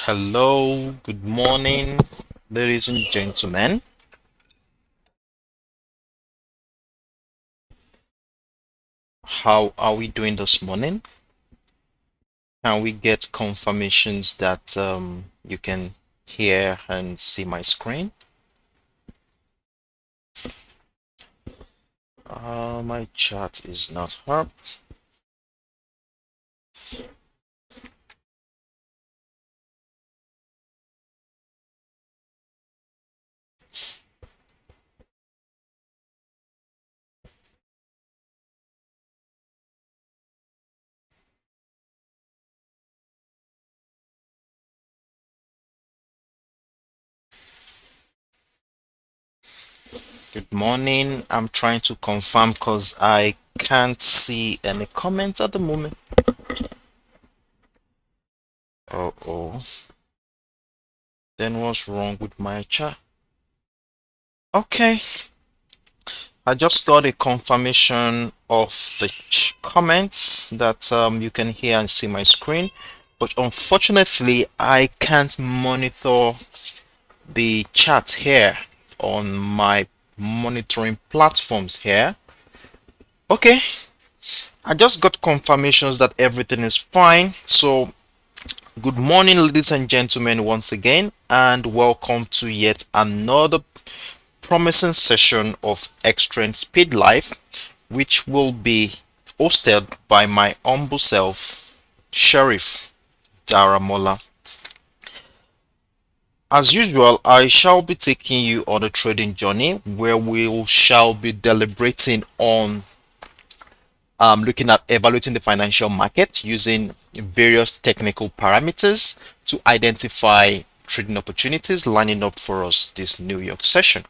Hello, good morning, ladies and gentlemen. How are we doing this morning? Can we get confirmations that you can hear and see my screen? My chat is not up. Good morning. I'm trying to confirm because I can't see any comments at the moment. Oh. Then what's wrong with my chat? Okay. I just got a confirmation of the comments that you can hear and see my screen, but unfortunately, I can't monitor the chat here on my monitoring platforms here. Okay, I just got confirmations that everything is fine. So, good morning, ladies and gentlemen, once again, and welcome to yet another promising session of Extreme Speed Life, which will be hosted by my humble self, Sheriff Daramola. As usual, I shall be taking you on a trading journey where we shall be deliberating on looking at evaluating the financial market using various technical parameters to identify trading opportunities lining up for us this New York session.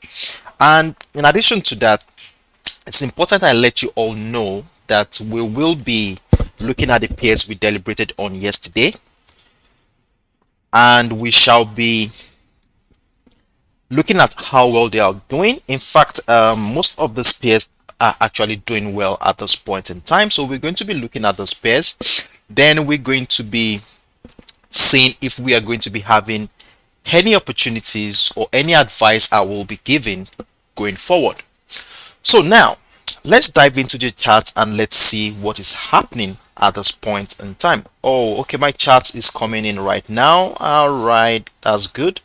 And in addition to that, it's important I let you all know that we will be looking at the pairs we deliberated on yesterday, and we shall be looking at how well they are doing. In fact, most of the pairs are actually doing well at this point in time. So we're going to be looking at those pairs. Then we're going to be seeing if we are going to be having any opportunities or any advice I will be giving going forward. So now, let's dive into the chart and let's see what is happening at this point in time. Oh, okay, my chart is coming in right now. All right, that's good.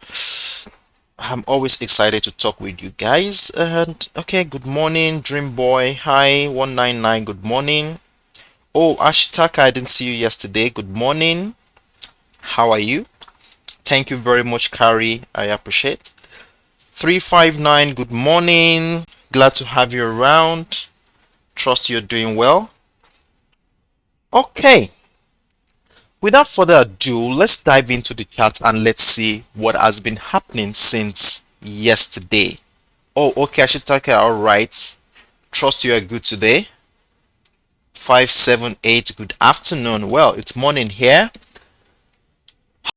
I'm always excited to talk with you guys. And okay, good morning, Dream Boy. Hi, 199. Good morning. Oh, Ashitaka, I didn't see you yesterday. Good morning. How are you? Thank you very much, Kari. I appreciate. 359. Good morning. Glad to have you around. Trust you're doing well. Okay. Without further ado, let's dive into the chart and let's see what has been happening since yesterday. Oh, okay, Ashitaka, all right. Trust you are good today. 578, good afternoon. Well, it's morning here.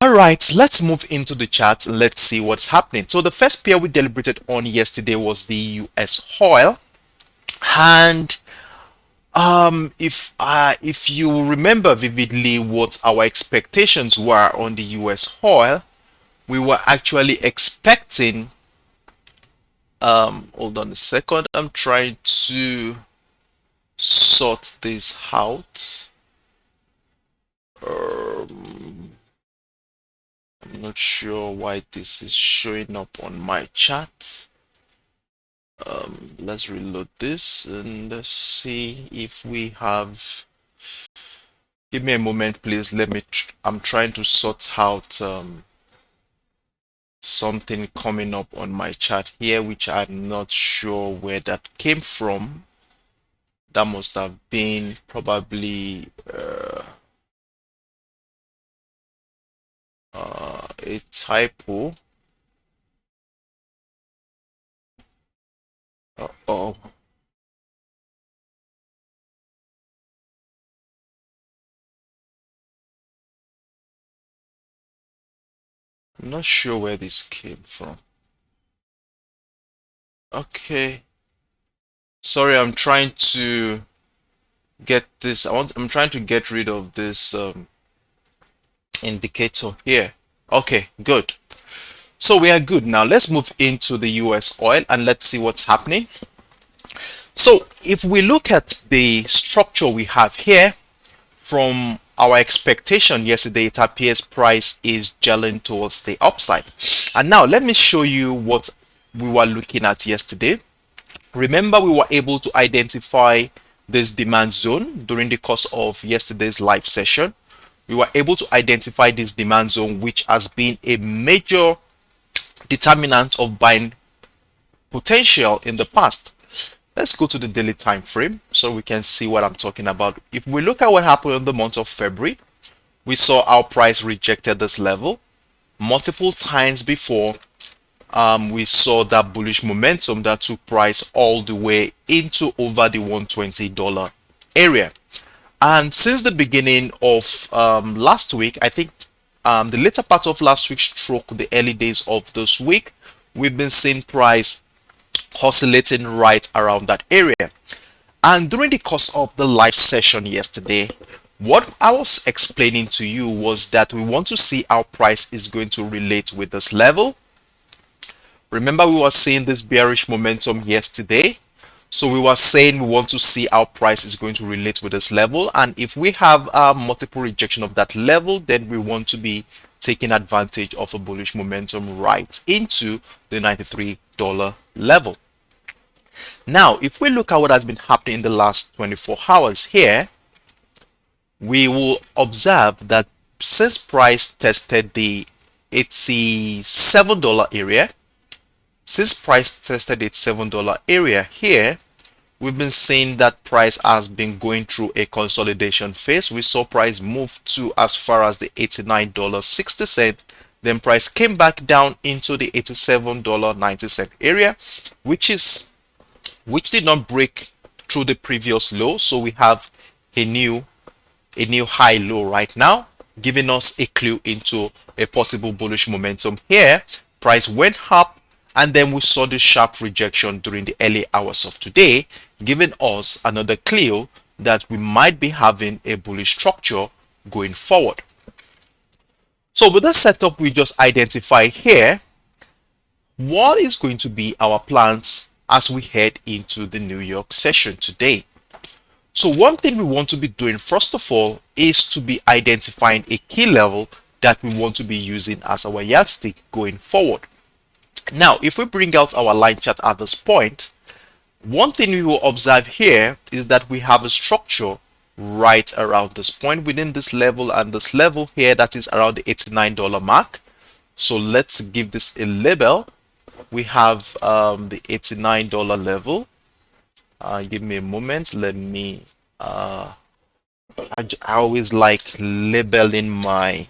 All right, let's move into the chart. Let's see what's happening. So the first pair we deliberated on yesterday was the US oil, and if you remember vividly what our expectations were on the US oil, we were actually expecting hold on a second, I'm trying to sort this out. I'm not sure why this is showing up on my chat. Let's reload this and let's see if we have. Give me a moment, please. I'm trying to sort out something coming up on my chat here, which I'm not sure where that came from. That must have been probably a typo. Oh, I'm not sure where this came from. Okay. Sorry, I'm trying to get this. I'm trying to get rid of this indicator here. Okay, good. So we are good. Now let's move into the US oil and let's see what's happening. So if we look at the structure we have here, from our expectation yesterday, it appears price is gelling towards the upside. And now let me show you what we were looking at yesterday. Remember, we were able to identify this demand zone during the course of yesterday's live session. We were able to identify this demand zone, which has been a major determinant of buying potential in the past. Let's go to the daily time frame so we can see what I'm talking about. If we look at what happened in the month of February, we saw our price rejected this level multiple times before. We saw that bullish momentum that took price all the way into over the $120 area. And since the beginning of last week, I think the later part of last week stroke the early days of this week, we've been seeing price oscillating right around that area. And during the course of the live session yesterday, what I was explaining to you was that we want to see how price is going to relate with this level. Remember, we were seeing this bearish momentum yesterday. So we were saying we want to see how price is going to relate with this level. And if we have multiple rejection of that level, then we want to be taking advantage of a bullish momentum right into the $93 level. Now, if we look at what has been happening in the last 24 hours here, we will observe that since price tested the $87 area, area here, we've been seeing that price has been going through a consolidation phase. We saw price move to as far as the $89.60. Then price came back down into the $87.90 area, which did not break through the previous low. So we have a new high low right now, giving us a clue into a possible bullish momentum here. Price went up, and then we saw the sharp rejection during the early hours of today, giving us another clue that we might be having a bullish structure going forward. So with the setup we just identified here, what is going to be our plans as we head into the New York session today? So one thing we want to be doing first of all is to be identifying a key level that we want to be using as our yardstick going forward. Now, if we bring out our line chart at this point, one thing we will observe here is that we have a structure right around this point within this level and this level here that is around the $89 mark. So let's give this a label. We have the $89 level. Give me a moment. Let me I always like labeling my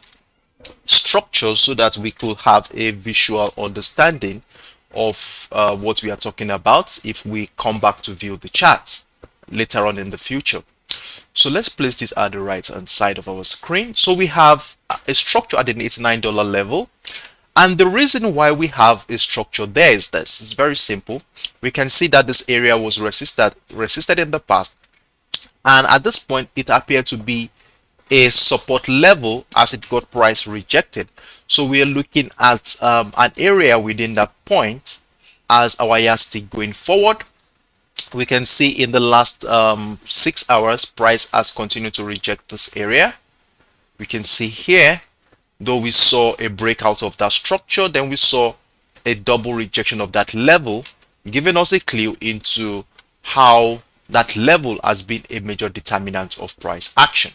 structures so that we could have a visual understanding of what we are talking about if we come back to view the charts later on in the future. So let's place this at the right hand side of our screen. So we have a structure at the $89 level, and the reason why we have a structure there is this. It's very simple. We can see that this area was resisted in the past, and at this point it appeared to be a support level as it got price rejected. So we are looking at an area within that point as our yardstick going forward. We can see in the last 6 hours price has continued to reject this area. We can see here, though we saw a breakout of that structure, then we saw a double rejection of that level, giving us a clue into how that level has been a major determinant of price action.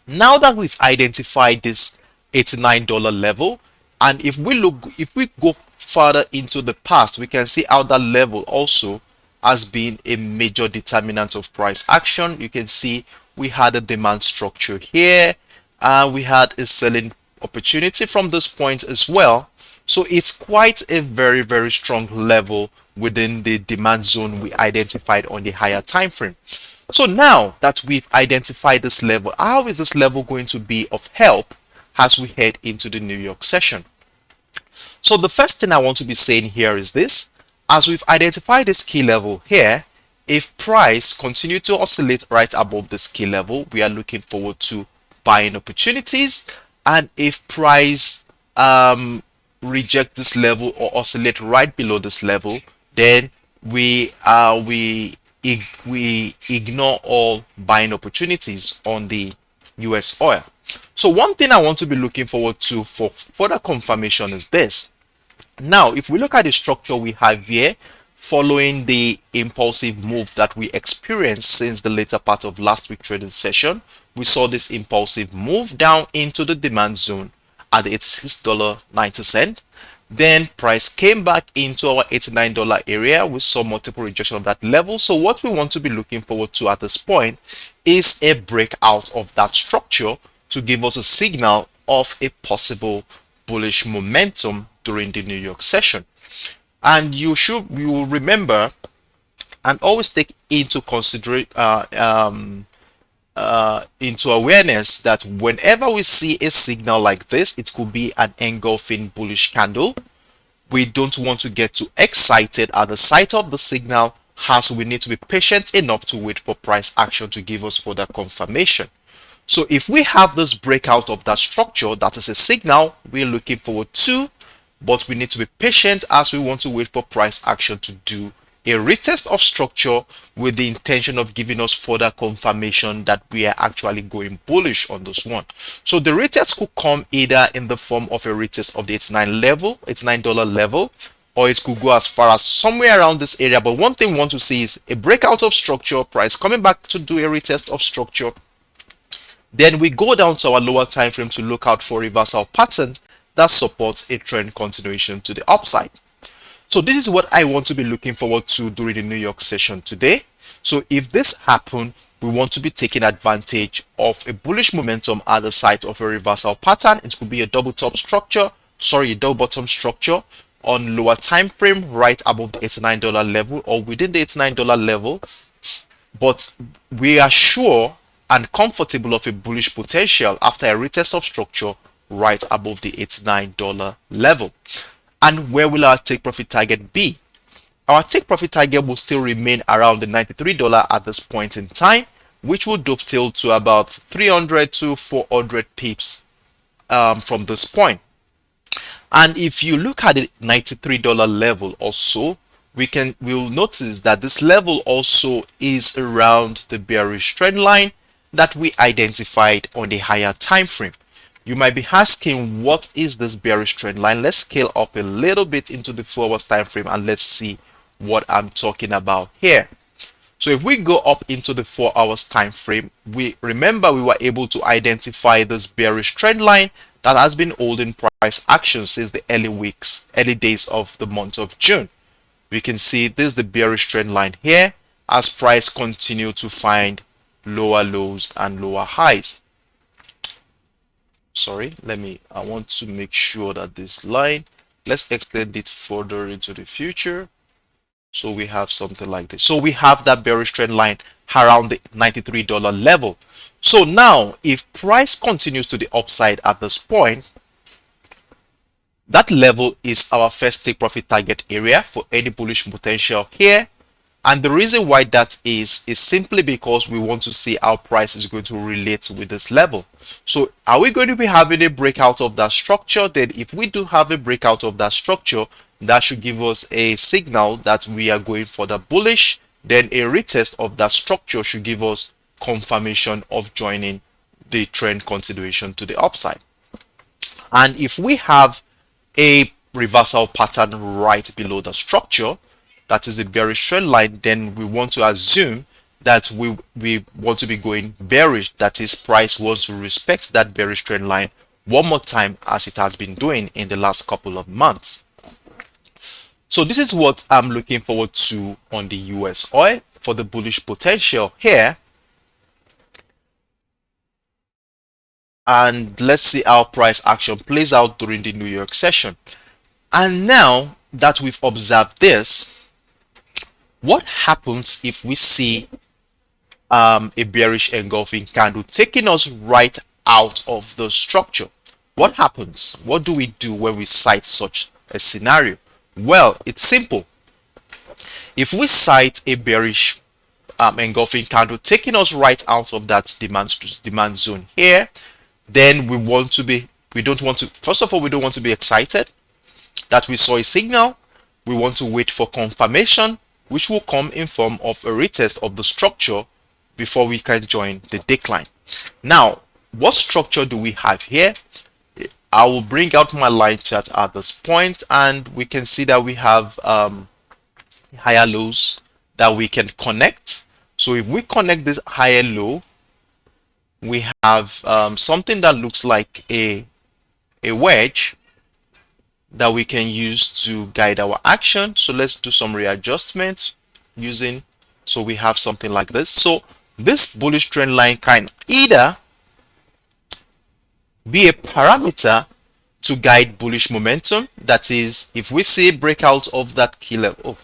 Now that we've identified this $89 level, and if we go further into the past, we can see how that level also has been a major determinant of price action. You can see we had a demand structure here, and we had a selling opportunity from this point as well. So it's quite a very, very strong level within the demand zone we identified on the higher time frame. So now that we've identified this level, how is this level going to be of help as we head into the New York session? So the first thing I want to be saying here is this. As we've identified this key level here, if price continue to oscillate right above this key level, we are looking forward to buying opportunities. And if price reject this level or oscillate right below this level, then we ignore all buying opportunities on the US oil. So one thing I want to be looking forward to for further confirmation is this. Now, if we look at the structure we have here, following the impulsive move that we experienced since the later part of last week's trading session, we saw this impulsive move down into the demand zone at $86.90. Then price came back into our $89 area. We saw multiple rejection of that level. So what we want to be looking forward to at this point is a breakout of that structure to give us a signal of a possible bullish momentum during the New York session. And you will remember and always take into into awareness that whenever we see a signal like this, it could be an engulfing bullish candle. We don't want to get too excited at the sight of the signal, as we need to be patient enough to wait for price action to give us further confirmation. So if we have this breakout of that structure, that is a signal we're looking forward to, but we need to be patient as we want to wait for price action to do a retest of structure with the intention of giving us further confirmation that we are actually going bullish on this one. So the retest could come either in the form of a retest of the $89 level, or it could go as far as somewhere around this area. But one thing we want to see is a breakout of structure, price coming back to do a retest of structure. Then we go down to our lower time frame to look out for reversal patterns that supports a trend continuation to the upside. So this is what I want to be looking forward to during the New York session today. So if this happens, we want to be taking advantage of a bullish momentum at the site of a reversal pattern. It could be a double bottom structure on lower time frame right above the $89 level or within the $89 level. But we are sure and comfortable of a bullish potential after a retest of structure right above the $89 level. And where will our take profit target be? Our take profit target will still remain around the $93 at this point in time, which will dovetail to about 300 to 400 pips from this point. And if you look at the $93 level also, we'll notice that this level also is around the bearish trend line that we identified on the higher time frame. You might be asking, what is this bearish trend line? Let's scale up a little bit into the 4 hours time frame and let's see what I'm talking about here. So if we go up into the 4 hours time frame, we were able to identify this bearish trend line that has been holding price action since the early days of the month of June. We can see this is the bearish trend line here as price continue to find lower lows and lower highs. Sorry, I want to make sure that this line, let's extend it further into the future. So we have something like this. So we have that bearish trend line around the $93 level. So now if price continues to the upside at this point, that level is our first take profit target area for any bullish potential here. And the reason why that is simply because we want to see how price is going to relate with this level. So are we going to be having a breakout of that structure? Then if we do have a breakout of that structure, that should give us a signal that we are going for the bullish. Then a retest of that structure should give us confirmation of joining the trend continuation to the upside. And if we have a reversal pattern right below the structure, that is a bearish trend line, then we want to assume that we want to be going bearish. That is, price wants to respect that bearish trend line one more time as it has been doing in the last couple of months. So this is what I'm looking forward to on the US oil for the bullish potential here. And let's see how price action plays out during the New York session. And now that we've observed this, what happens if we see a bearish engulfing candle taking us right out of the structure? What happens? What do we do when we sight such a scenario? Well, it's simple. If we sight a bearish engulfing candle taking us right out of that demand zone here, then we want to be We don't want to, first of all, we don't want to be excited that we saw a signal. We want to wait for confirmation, which will come in form of a retest of the structure before we can join the decline. Now, what structure do we have here? I will bring out my line chart at this point, and we can see that we have higher lows that we can connect. So if we connect this higher low, we have something that looks like a wedge that we can use to guide our action. So let's do some readjustments using, so we have something like this. So this bullish trend line can either be a parameter to guide bullish momentum. That is, if we see a breakout of that key level,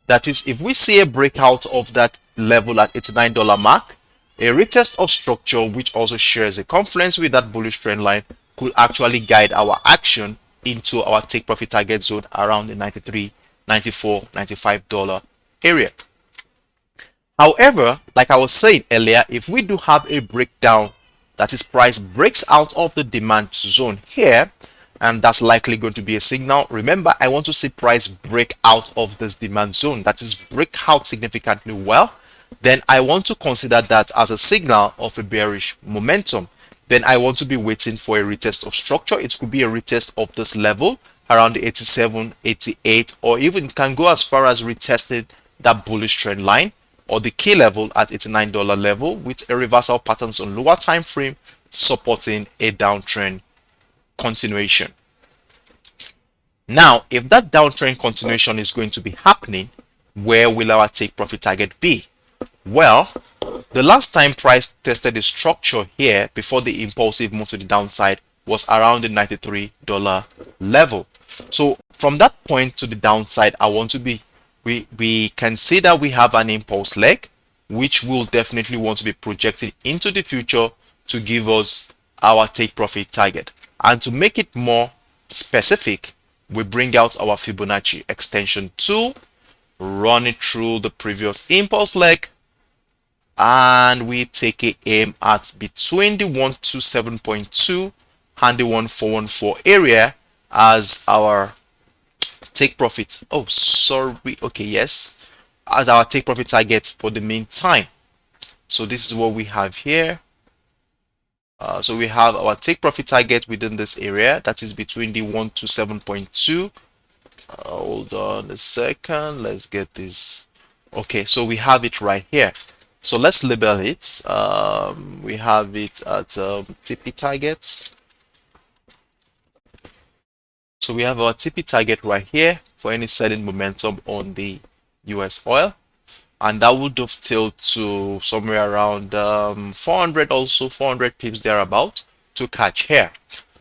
that is, if we see a breakout of that level at $89 mark, a retest of structure which also shares a confluence with that bullish trend line could actually guide our action into our take profit target zone around the $93, $94, $95 area. However, like I was saying earlier, if we do have a breakdown, that is, price breaks out of the demand zone here, and that's likely going to be a signal. Remember, I want to see price break out of this demand zone, that is, break out significantly well. Then I want to consider that as a signal of a bearish momentum. Then I want to be waiting for a retest of structure. It could be a retest of this level around the 87, 88, or even it can go as far as retesting that bullish trend line or the key level at $89 level with a reversal patterns on lower time frame supporting a downtrend continuation. Now, if that downtrend continuation is going to be happening, where will our take profit target be? Well, the last time price tested the structure here before the impulsive move to the downside was around the $93 level. So from that point to the downside, I want to be, we can see that we have an impulse leg, which will definitely want to be projected into the future to give us our take profit target. And to make it more specific, we bring out our Fibonacci extension tool, run it through the previous impulse leg, and we take a aim at between the 127.2 and the 1414 area as our take profit. Oh, sorry. Okay, yes, as our take profit target for the meantime. So this is what we have here. So we have our take profit target within this area, that is between the 127.2. Hold on a second. Let's get this. Okay, so we have it right here. So let's label it. We have it at TP target. So we have our TP target right here for any selling momentum on the US oil, and that will dovetail to somewhere around 400, also 400 pips thereabout to catch here.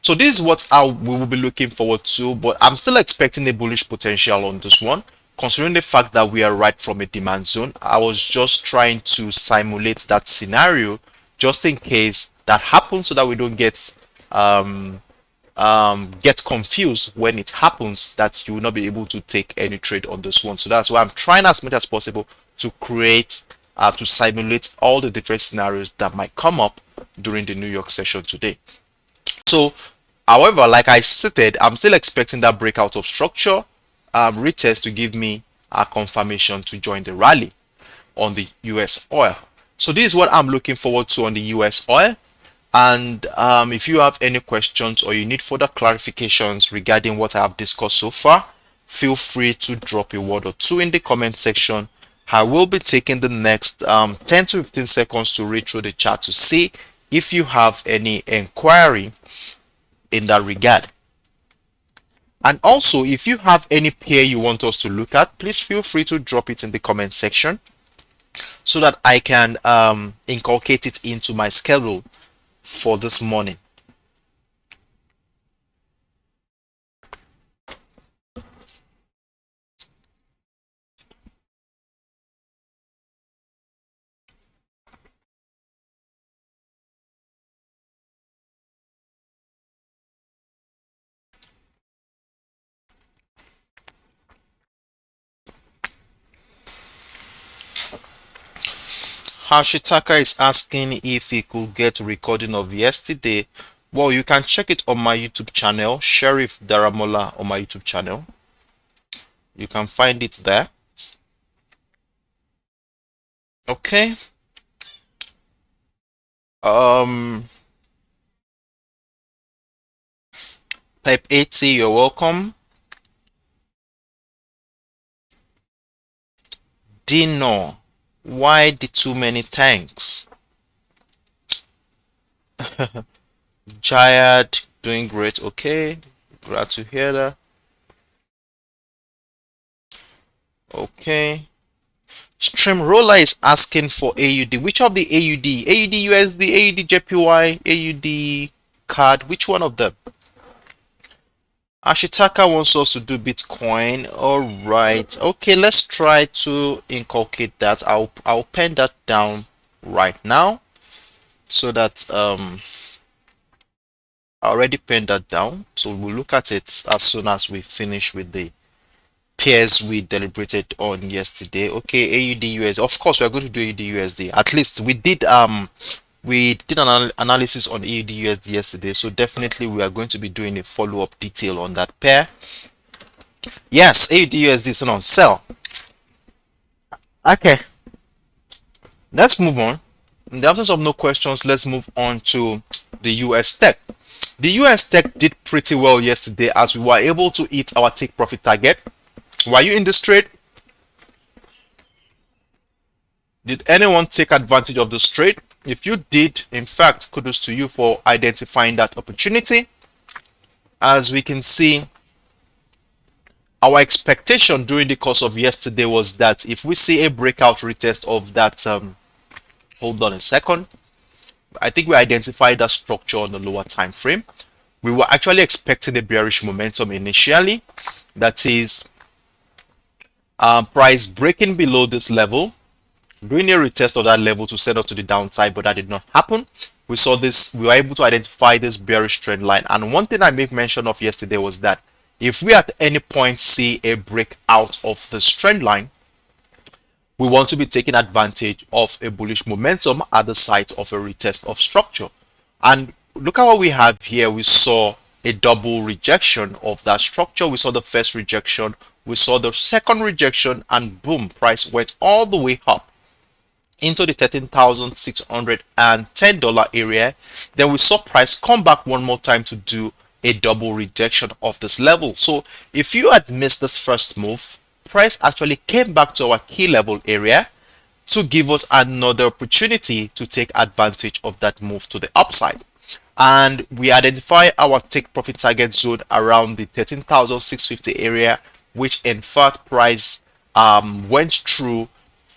So this is what we will be looking forward to, but I'm still expecting a bullish potential on this one, considering the fact that we are right from a demand zone. I was just trying to simulate that scenario just in case that happens, so that we don't get confused when it happens, that you will not be able to take any trade on this one. So that's why I'm trying as much as possible to create to simulate all the different scenarios that might come up during the New York session today. So however, like I stated, I'm still expecting that breakout of structure retest to give me a confirmation to join the rally on the US oil. So this is what I'm looking forward to on the US oil. And if you have any questions or you need further clarifications regarding what I have discussed so far, feel free to drop a word or two in the comment section. I will be taking the next 10 to 15 seconds to read through the chat to see if you have any inquiry in that regard. And also, if you have any pair you want us to look at, please feel free to drop it in the comment section so that I can inculcate it into my schedule for this morning. Hashitaka is asking if he could get a recording of yesterday Well, you can check it on my YouTube channel, Sheriff Daramola, on my YouTube channel. You can find it there. Okay. Pipe 80, you're welcome. Dino, why the too many thanks? Jayad, doing great. Okay, glad to hear that. Okay. Streamroller is asking for AUD. Which of the AUD? AUD USD, AUD JPY, AUD card? Which one of them? Ashitaka wants us to do Bitcoin. All right. Okay, let's try to inculcate that. I'll pen that down right now so that I already penned that down. So we'll look at it as soon as we finish with the pairs we deliberated on yesterday. Okay, AUD USD. Of course, we are going to do AUD USD. At least we did an analysis on AUD USD yesterday, so definitely we are going to be doing a follow-up detail on that pair. Yes, AUD USD is on sell. Okay, let's move on. In the absence of no questions, let's move on to the US tech. The US tech did pretty well yesterday as we were able to hit our take profit target. Were you in this trade? Did anyone take advantage of this trade? If you did, in fact, kudos to you for identifying that opportunity. As we can see, our expectation during the course of yesterday was that if we see a breakout retest of that, hold on a second, I think we identified that structure on the lower time frame. We were actually expecting a bearish momentum initially, that is price breaking below this level, doing a retest of that level to set up to the downside, but that did not happen. We saw this, we were able to identify this bearish trend line. And one thing I made mention of yesterday was that if we at any point see a breakout of this trend line, we want to be taking advantage of a bullish momentum at the site of a retest of structure. And look at what we have here. We saw a double rejection of that structure. We saw the first rejection, we saw the second rejection, and boom, price went all the way up into the $13,610 area. Then we saw price come back one more time to do a double rejection of this level. So if you had missed this first move, price actually came back to our key level area to give us another opportunity to take advantage of that move to the upside. And we identify our take profit target zone around the 13,650 area, which in fact price went through.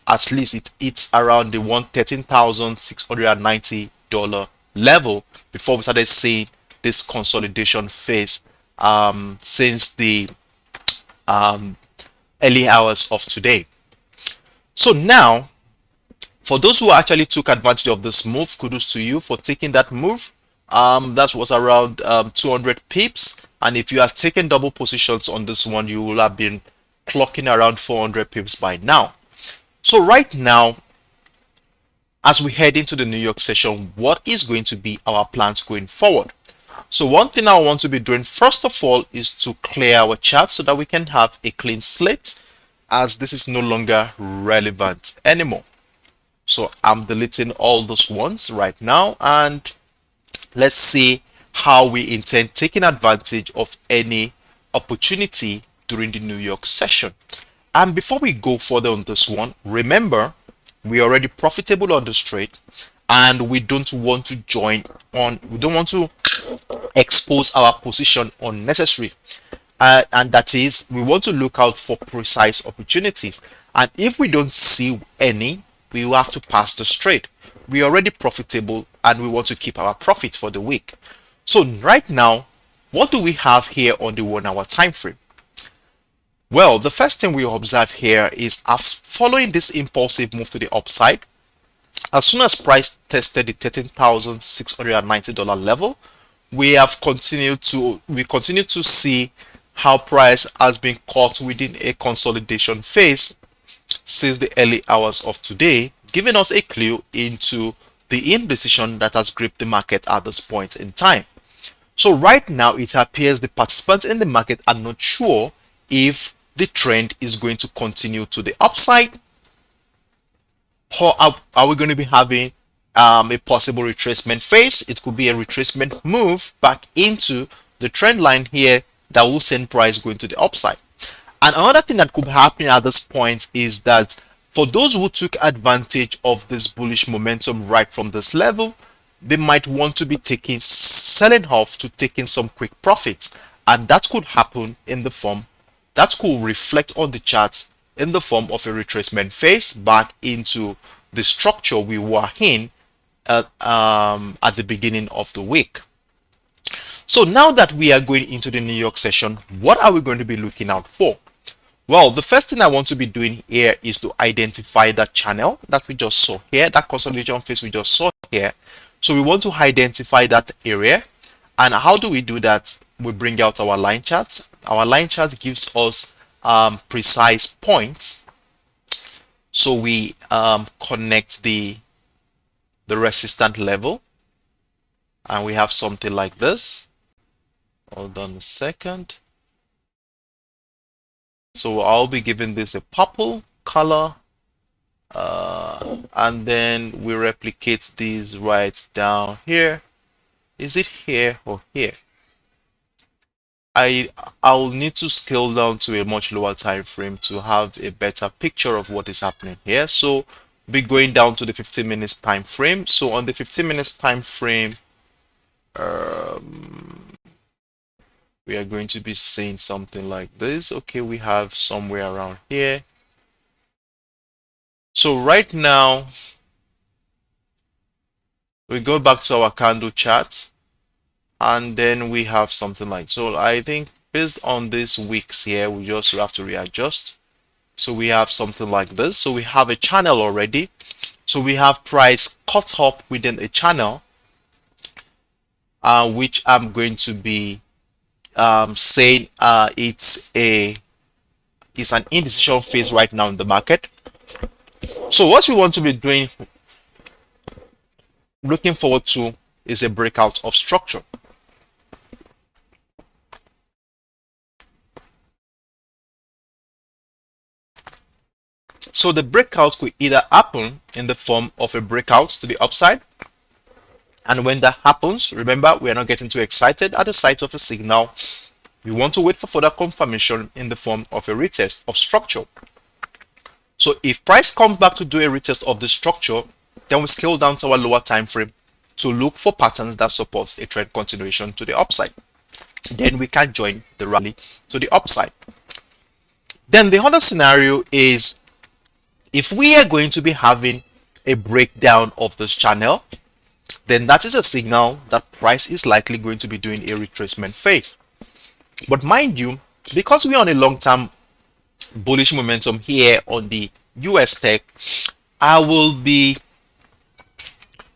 At least it's around the $13,690 level before we started seeing this consolidation phase since the early hours of today. So now, for those who actually took advantage of this move, kudos to you for taking that move. That was around 200 pips, and if you have taken double positions on this one, you will have been clocking around 400 pips by now. So right now, as we head into the New York session, what is going to be our plans going forward? So one thing I want to be doing first of all is to clear our chart so that we can have a clean slate, as this is no longer relevant anymore. So I'm deleting all those ones right now, and let's see how we intend taking advantage of any opportunity during the New York session. And before we go further on this one, remember, we're already profitable on this trade, and we don't want to we don't want to expose our position unnecessary. And that is, we want to look out for precise opportunities. And if we don't see any, we will have to pass this trade. We're already profitable, and we want to keep our profit for the week. So right now, what do we have here on the 1 hour time frame? Well, the first thing we observe here is following this impulsive move to the upside, as soon as price tested the $13,690 level, we continue to see how price has been caught within a consolidation phase since the early hours of today, giving us a clue into the indecision that has gripped the market at this point in time. So right now it appears the participants in the market are not sure if the trend is going to continue to the upside, or are we going to be having a possible retracement phase. It could be a retracement move back into the trend line here that will send price going to the upside. And another thing that could happen at this point is that for those who took advantage of this bullish momentum right from this level, they might want to be selling off to taking some quick profits, and that could happen in the form that could reflect on the charts in the form of a retracement phase back into the structure we were in at the beginning of the week. So now that we are going into the New York session, what are we going to be looking out for? Well, the first thing I want to be doing here is to identify that channel that we just saw here, that consolidation phase we just saw here. So we want to identify that area. And how do we do that? We bring out our line chart. Our line chart gives us precise points. So we connect the resistance level, and we have something like this. Hold on a second. So I'll be giving this a purple color, and then we replicate these right down here. Is it here or here? I'll need to scale down to a much lower time frame to have a better picture of what is happening here. So be going down to the 15 minutes time frame. So on the 15 minutes time frame, we are going to be seeing something like this. Okay, we have somewhere around here. So right now, we go back to our candle chart, and then we have something like, so I think based on these wicks here, we just have to readjust. So we have something like this. So we have a channel already. So we have price caught up within a channel, which I'm going to be saying it's an indecision phase right now in the market. So what we want to be doing, looking forward to, is a breakout of structure. So the breakout could either happen in the form of a breakout to the upside, and when that happens, remember, we are not getting too excited at the sight of a signal. We want to wait for further confirmation in the form of a retest of structure. So if price comes back to do a retest of the structure, then we scale down to our lower time frame to look for patterns that supports a trend continuation to the upside. Then we can join the rally to the upside. Then the other scenario is if we are going to be having a breakdown of this channel, then that is a signal that price is likely going to be doing a retracement phase. But mind you, because we are on a long-term bullish momentum here on the US tech, I will be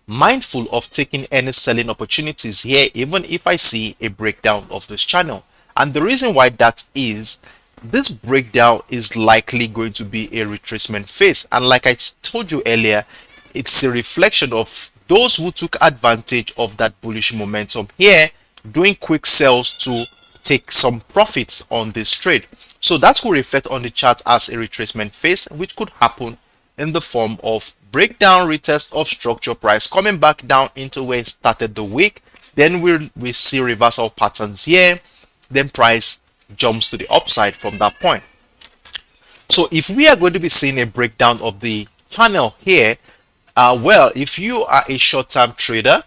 mindful of taking any selling opportunities here, even if I see a breakdown of this channel. And the reason why that is, this breakdown is likely going to be a retracement phase, and like I told you earlier, it's a reflection of those who took advantage of that bullish momentum here, doing quick sells to take some profits on this trade. So that will reflect on the chart as a retracement phase, which could happen in the form of breakdown, retest of structure, price coming back down into where it started the week. Then we see reversal patterns here, then price jumps to the upside from that point. So if we are going to be seeing a breakdown of the channel here, well, if you are a short-term trader,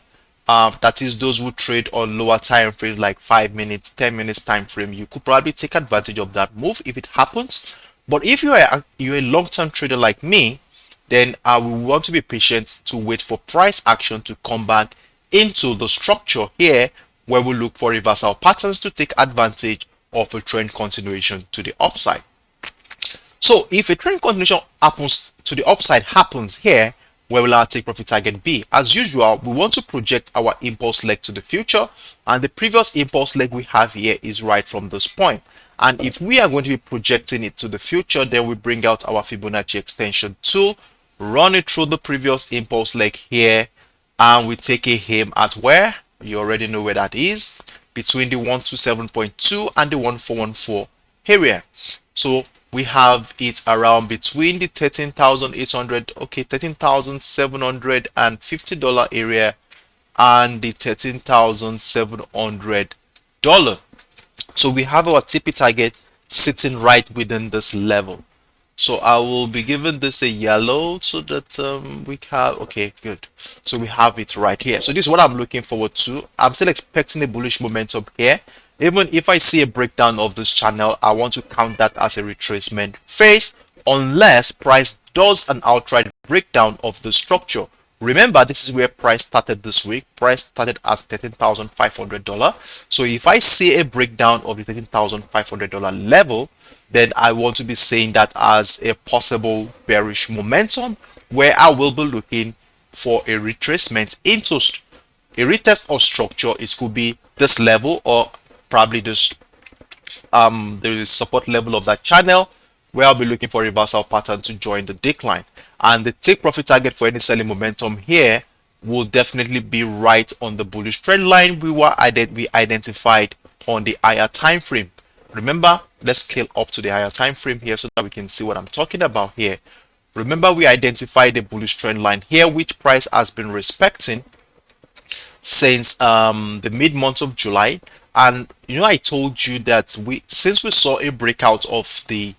that is those who trade on lower time frames like 5 minutes, 10 minutes time frame, you could probably take advantage of that move if it happens. But if you're a long-term trader like me, then I will want to be patient to wait for price action to come back into the structure here, where we look for reversal patterns to take advantage of a trend continuation to the upside. So if a trend continuation happens to the upside happens here, where will our take profit target be? As usual, we want to project our impulse leg to the future, and the previous impulse leg we have here is right from this point. And if we are going to be projecting it to the future, then we bring out our Fibonacci extension tool, run it through the previous impulse leg here, and we take a aim at where? You already know where that is. between the 127.2 and the 1414 area. So we have it around between the 13,800, okay, $13,750 area and the $13,700. So we have our TP target sitting right within this level. So I will be giving this a yellow so that we have, okay, good. So we have it right here. So this is what I'm looking forward to. I'm still expecting a bullish momentum here. Even if I see a breakdown of this channel, I want to count that as a retracement phase unless price does an outright breakdown of the structure. Remember, this is where price started this week. Price started at $13,500. So if I see a breakdown of the $13,500 level, then I want to be saying that as a possible bearish momentum where I will be looking for a retracement into a retest of structure. It could be this level or probably this the support level of that channel where I'll be looking for a reversal pattern to join the decline. And the take profit target for any selling momentum here will definitely be right on the bullish trend line we identified on the higher time frame. Remember, let's scale up to the higher time frame here so that we can see what I'm talking about here. Remember, we identified the bullish trend line here, which price has been respecting since the mid-month of July. And you know, I told you that since we saw a breakout of the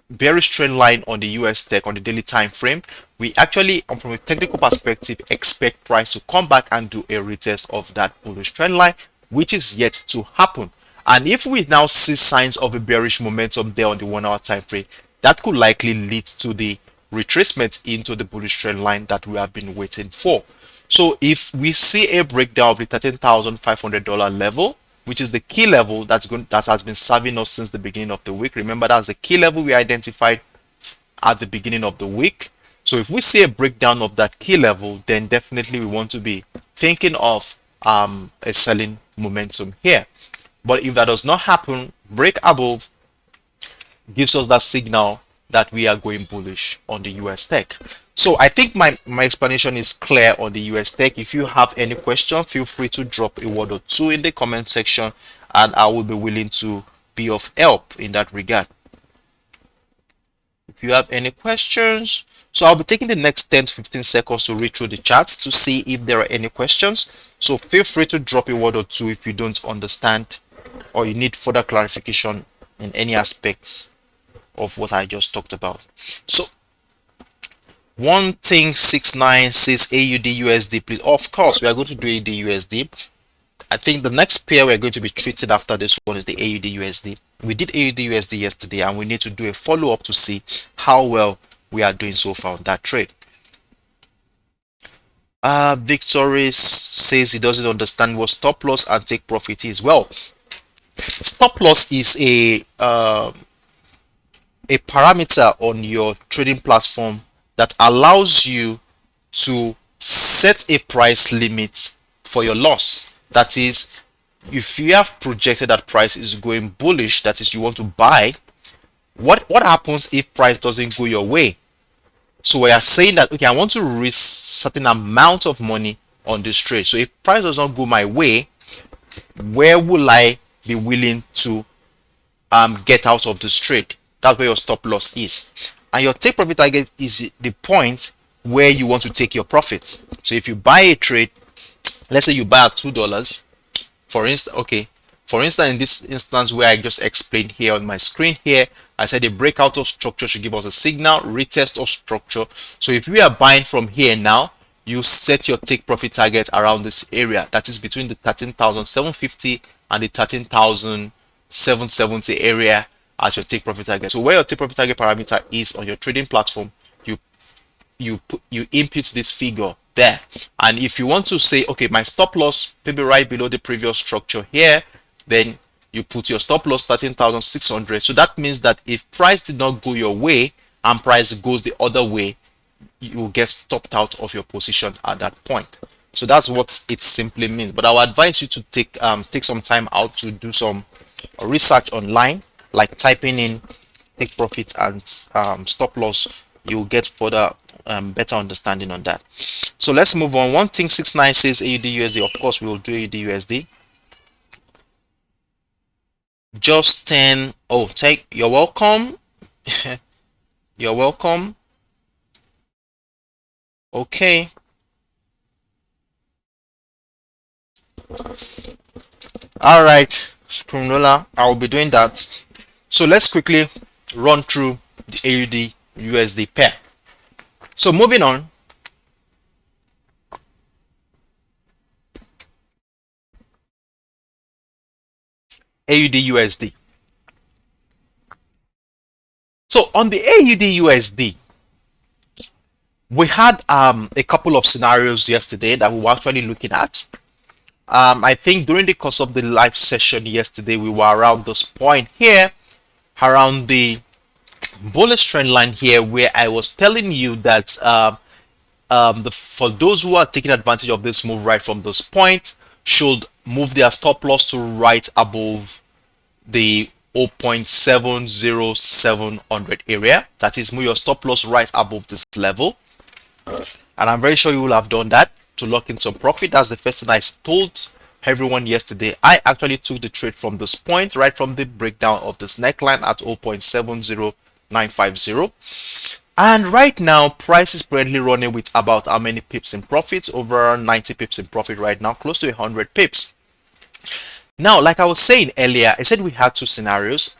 bearish trend line on the US tech on the daily time frame, we actually, from a technical perspective, expect price to come back and do a retest of that bullish trend line, which is yet to happen. And if we now see signs of a bearish momentum there on the 1 hour time frame, that could likely lead to the retracement into the bullish trend line that we have been waiting for. So if we see a breakdown of the $13,500 level, which is the key level that has been serving us since the beginning of the week. Remember, that's the key level we identified at the beginning of the week. So if we see a breakdown of that key level, then definitely we want to be thinking of a selling momentum here. But if that does not happen, break above gives us that signal that we are going bullish on the US tech. So I think my explanation is clear on the US tech. If you have any question, feel free to drop a word or two in the comment section and I will be willing to be of help in that regard. If you have any questions, so I'll be taking the next 10 to 15 seconds to read through the charts to see if there are any questions. So feel free to drop a word or two if you don't understand or you need further clarification in any aspects of what I just talked about. So 1thing69 says AUDUSD, please. Of course, we are going to do AUDUSD. I think the next pair we're going to be treating after this one is the AUDUSD. We did AUDUSD yesterday and we need to do a follow-up to see how well we are doing so far on that trade. Victory says he doesn't understand what stop loss and take profit is. Well, stop loss is a parameter on your trading platform that allows you to set a price limit for your loss. That is, if you have projected that price is going bullish, that is, you want to buy, what happens if price doesn't go your way? So we are saying that, okay, I want to risk certain amount of money on this trade. So if price does not go my way, where will I be willing to get out of this trade? That's where your stop loss is. And your take profit target is the point where you want to take your profits. So if you buy a trade, let's say you buy at $2, for instance, okay, for instance, in this instance where I just explained here on my screen here, I said a breakout of structure should give us a signal, retest of structure. So if we are buying from here now, you set your take profit target around this area. That is between the 13,750 and the 13,770 area as your take profit target. So where your take profit target parameter is on your trading platform, you input this figure there. And if you want to say, okay, my stop loss maybe right below the previous structure here, then you put your stop loss 13,600. So that means that if price did not go your way and price goes the other way, you will get stopped out of your position at that point. So that's what it simply means. But I would advise you to take some time out to do some research online, like typing in take profit and stop loss. You'll get further better understanding on that. So let's move on. 1thing69 says AUDUSD. Of course, we will do AUDUSD. Justin, oh, you're welcome. You're welcome. Okay. All right, Scrumnola, I will be doing that. So let's quickly run through the AUD USD pair. So moving on, AUD USD. So on the AUD USD, we had a couple of scenarios yesterday that we were actually looking at. I think during the course of the live session yesterday, we were around this point here, around the bullish trend line here, where I was telling you that for those who are taking advantage of this move right from this point, should move their stop loss to right above the 0.70700 area. That is, move your stop loss right above this level. And I'm very sure you will have done that to lock in some profit. That's the first thing I told everyone yesterday. I actually took the trade from this point, right from the breakdown of this neckline at 0.70950. And right now, price is currently running with about how many pips in profit? Over 90 pips in profit right now, close to 100 pips. Now, like I was saying earlier, I said we had two scenarios.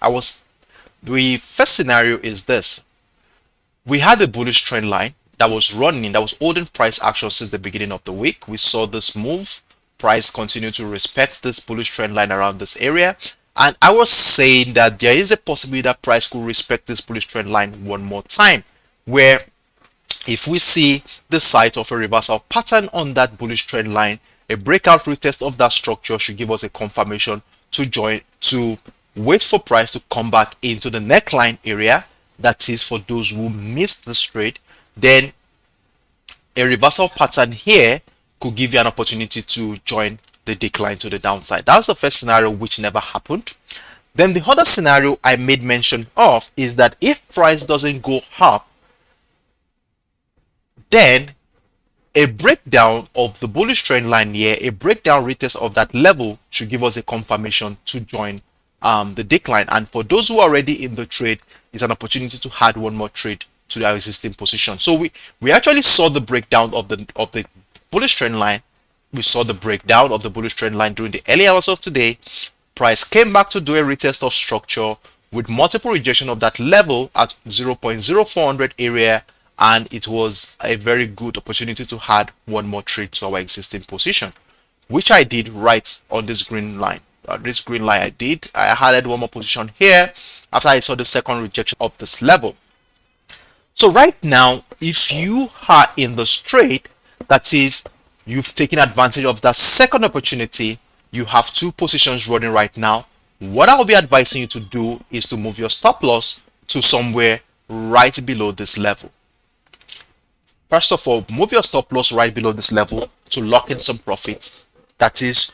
The first scenario is this. We had a bullish trend line that was running, that was holding price action since the beginning of the week. We saw this move. Price continue to respect this bullish trend line around this area. And I was saying that there is a possibility that price could respect this bullish trend line one more time, where if we see the sight of a reversal pattern on that bullish trend line, a breakout retest of that structure should give us a confirmation to wait for price to come back into the neckline area. That is, for those who missed this trade, then a reversal pattern here could give you an opportunity to join the decline to the downside. That's the first scenario, which never happened. Then the other scenario I made mention of is that if price doesn't go up, then a breakdown of the bullish trend line here, a breakdown retest of that level should give us a confirmation to join the decline. And for those who are already in the trade, it's an opportunity to add one more trade to their existing position. So we actually saw the breakdown of the bullish trend line. We saw the breakdown of the bullish trend line during the early hours of today. Price came back to do a retest of structure with multiple rejection of that level at 0.0400 area, and it was a very good opportunity to add one more trade to our existing position, which I did right on this green line. I added one more position here after I saw the second rejection of this level. So right now, if you are in the trade, that is, you've taken advantage of that second opportunity, you have two positions running right now. What I'll be advising you to do is to move your stop loss to somewhere right below this level. First of all, move your stop loss right below this level to lock in some profit. That is,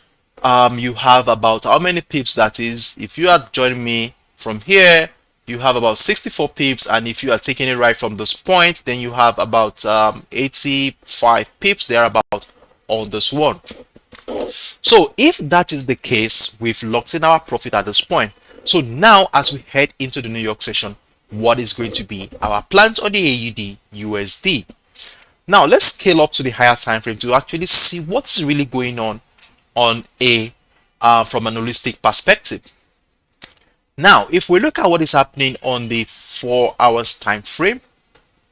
you have about how many pips? That is, if you are joining me from here, you have about 64 pips, and if you are taking it right from this point, then you have about 85 pips there about on this one. So if that is the case, we've locked in our profit at this point. So now, as we head into the New York session, what is going to be our plans on the AUD USD? Now let's scale up to the higher time frame to actually see what's really going on a from an holistic perspective. Now, if we look at what is happening on the 4 hours time frame,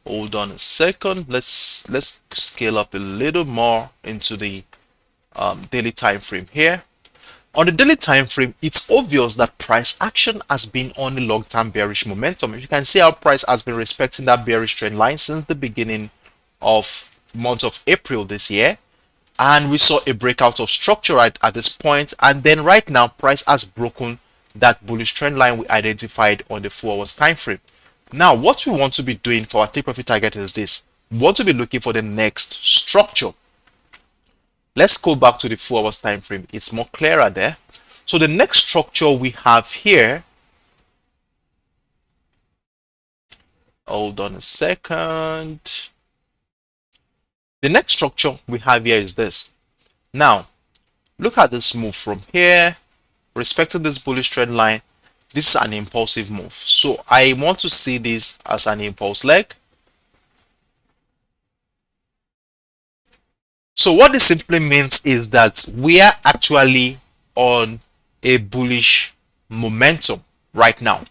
hold on a second. Let's scale up a little more into the daily time frame here. On the daily time frame, it's obvious that price action has been on a long-term bearish momentum. You can see how price has been respecting that bearish trend line since the beginning of month of April this year, and we saw a breakout of structure right at this point, and then right now price has broken that bullish trend line we identified on the 4 hours time frame. Now what we want to be doing for our take profit target is this. We want to be looking for the next structure. Let's go back to the 4 hours time frame. It's more clearer there. So the next structure we have here, hold on a second. The next structure we have here is this. Now, look at this move from here, respecting this bullish trend line. this is an impulsive move. So I want to see this as an impulse leg. So what this simply means is that we are actually on a bullish momentum right now.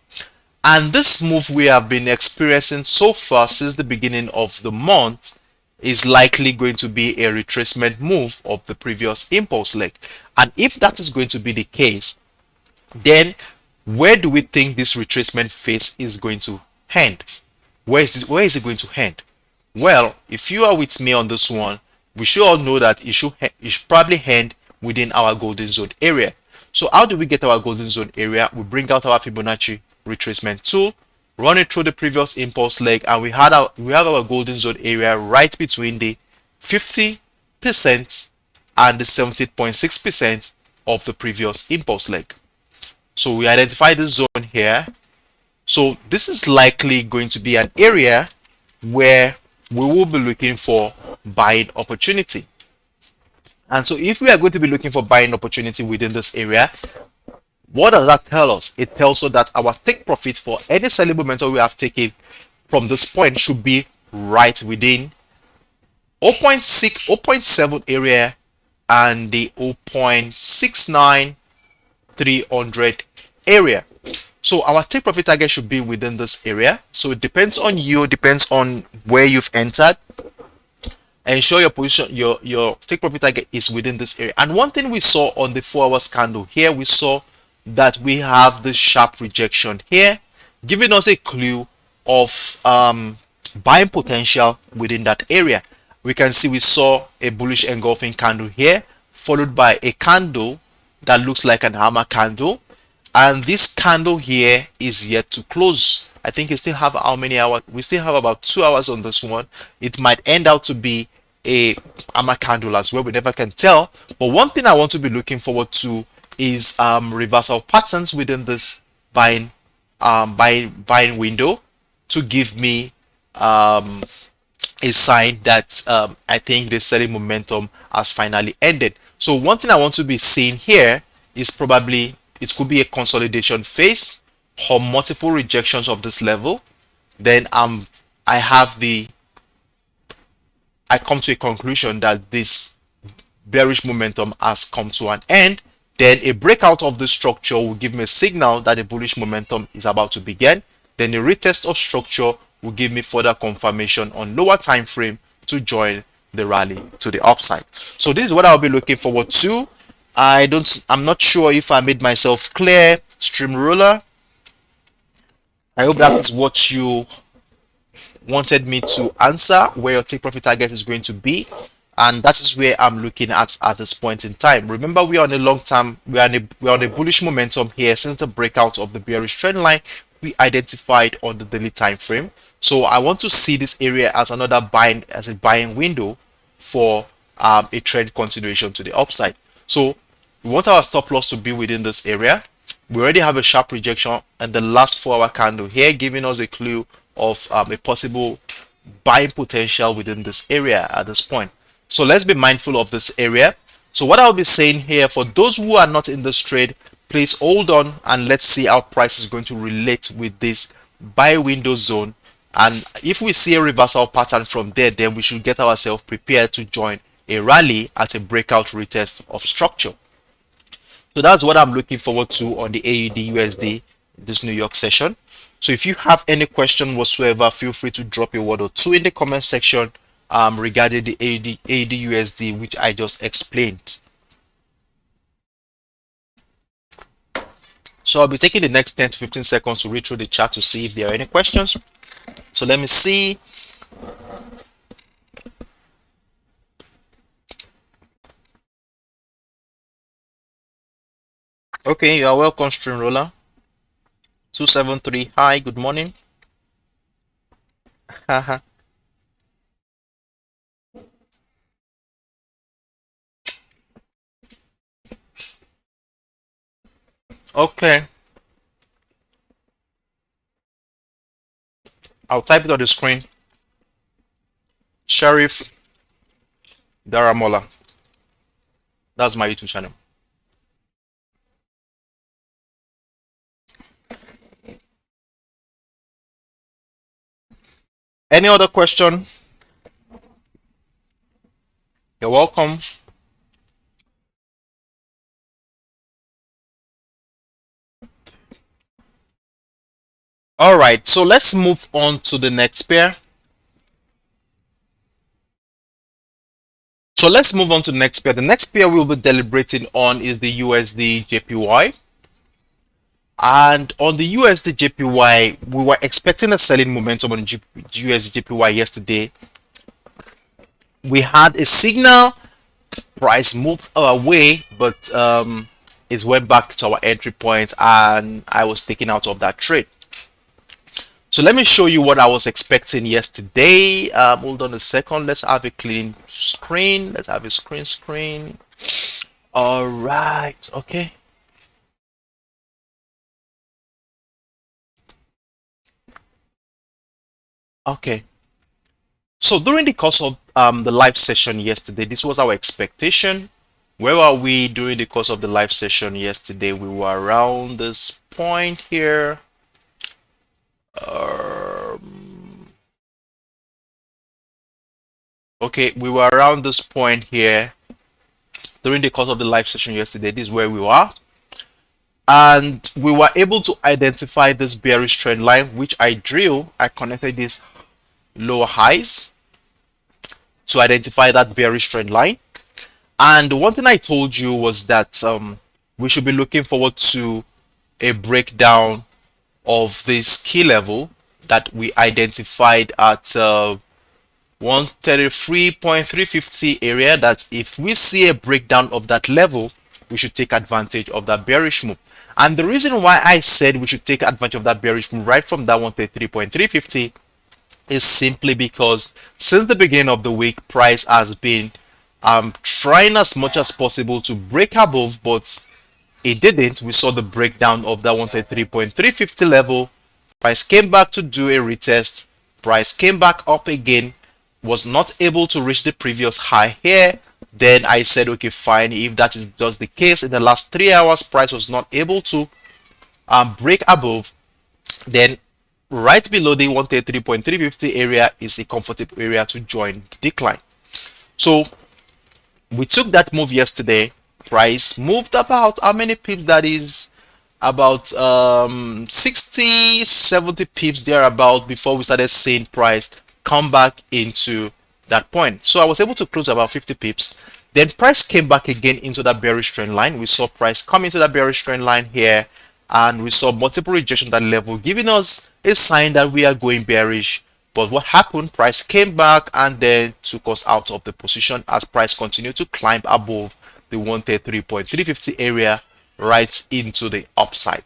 And this move we have been experiencing so far since the beginning of the month is likely going to be a retracement move of the previous impulse leg. And if that is going to be the case, then where do we think this retracement phase is going to end? Where is it going to end? Well, if you are with me on this one, we should all know that it should probably end within our golden zone area. So how do we get our golden zone area? We bring out our Fibonacci retracement tool, run it through the previous impulse leg, and we have our golden zone area right between the 50% and the 70.6% of the previous impulse leg. So we identify the zone here. So this is likely going to be an area where we will be looking for buying opportunity. And so if we are going to be looking for buying opportunity within this area, what does that tell us? It tells us that our take profit for any selling momentum we have taken from this point should be right within 0.6, 0.7 area and the 0.69300 area. So our take profit target should be within this area. So it depends on you, depends on where you've entered. Ensure your position, your take profit target is within this area. And one thing we saw on the 4 hours candle here, we saw that we have the sharp rejection here, giving us a clue of buying potential within that area. We can see we saw a bullish engulfing candle here, followed by a candle that looks like an hammer candle, and this candle here is yet to close. I think we still have how many hours? We still have about 2 hours on this one. It might end out to be a hammer candle as well. We never can tell. But one thing I want to be looking forward to is reversal patterns within this buying window to give me a sign that I think the selling momentum has finally ended. So one thing I want to be seeing here is probably it could be a consolidation phase or multiple rejections of this level. Then I come to a conclusion that this bearish momentum has come to an end. Then a breakout of the structure will give me a signal that the bullish momentum is about to begin. Then a retest of structure will give me further confirmation on lower time frame to join the rally to the upside. So this is what I'll be looking forward to. I'm not sure if I made myself clear. Stream ruler, I hope that is what you wanted me to answer, where your take profit target is going to be, and that is where I'm looking at this point in time. Remember, we are on a long term, we are on a bullish momentum here since the breakout of the bearish trend line we identified on the daily time frame. So I want to see this area as another buying window for a trend continuation to the upside. So we want our stop loss to be within this area. We already have a sharp rejection and the last 4 hour candle here, giving us a clue of a possible buying potential within this area at this point. So let's be mindful of this area. So what I'll be saying here, for those who are not in this trade, please hold on and let's see how price is going to relate with this buy window zone. And if we see a reversal pattern from there, then we should get ourselves prepared to join a rally at a breakout retest of structure. So that's what I'm looking forward to on the AUDUSD this New York session. So if you have any question whatsoever, feel free to drop a word or two in the comment section regarding the AUDUSD, which I just explained. So I'll be taking the next 10 to 15 seconds to read through the chat to see if there are any questions. So let me see. Okay, you are welcome, Stream Roller. 273. Hi, good morning. Haha. Okay. I'll type it on the screen. Sheriff Daramola. That's my YouTube channel. Any other question? You're welcome. All right, so let's move on to the next pair. So let's move on to the next pair. The next pair we'll be deliberating on is the USDJPY. And on the USDJPY, we were expecting a selling momentum on USDJPY yesterday. We had a signal, price moved away, but it went back to our entry point, and I was taken out of that trade. So let me show you what I was expecting yesterday. Hold on a second. Let's have a clean screen. Let's have a screen. All right. Okay. Okay. So during the course of the live session yesterday, this was our expectation. Where were we during the course of the live session yesterday? We were around this point here. Okay, we were around this point here during the course of the live session yesterday. This is where we were, and we were able to identify this bearish trend line, which I drew. I connected these lower highs to identify that bearish trend line. And one thing I told you was that we should be looking forward to a breakdown of this key level that we identified at 133.350 area. That if we see a breakdown of that level, we should take advantage of that bearish move. And the reason why I said we should take advantage of that bearish move right from that 133.350 is simply because since the beginning of the week, price has been trying as much as possible to break above, but it didn't. We saw the breakdown of that 133.350 level. Price came back to do a retest. Price came back up again, was not able to reach the previous high here. Then I said, okay, fine. If that is just the case, in the last 3 hours, price was not able to break above, then right below the 133.350 area is a comfortable area to join the decline. So we took that move yesterday. Price moved about how many pips? That is about 60-70 pips thereabout before we started seeing price come back into that point. So I was able to close about 50 pips. Then price came back again into that bearish trend line. We saw price come into that bearish trend line here, and we saw multiple rejection at that level, giving us a sign that we are going bearish. But what happened? Price came back and then took us out of the position as price continued to climb above the 133.350 area right into the upside.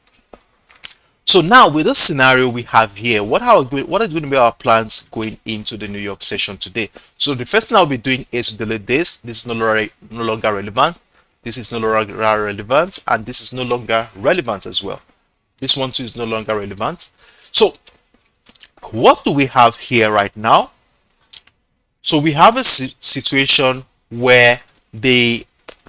So now with this scenario we have here, what are going to be our plans going into the New York session today? So the first thing I'll be doing is to delete this. This is no longer relevant. This is no longer relevant, and this is no longer relevant as well. This one too is no longer relevant. So what do we have here right now? So we have a situation where the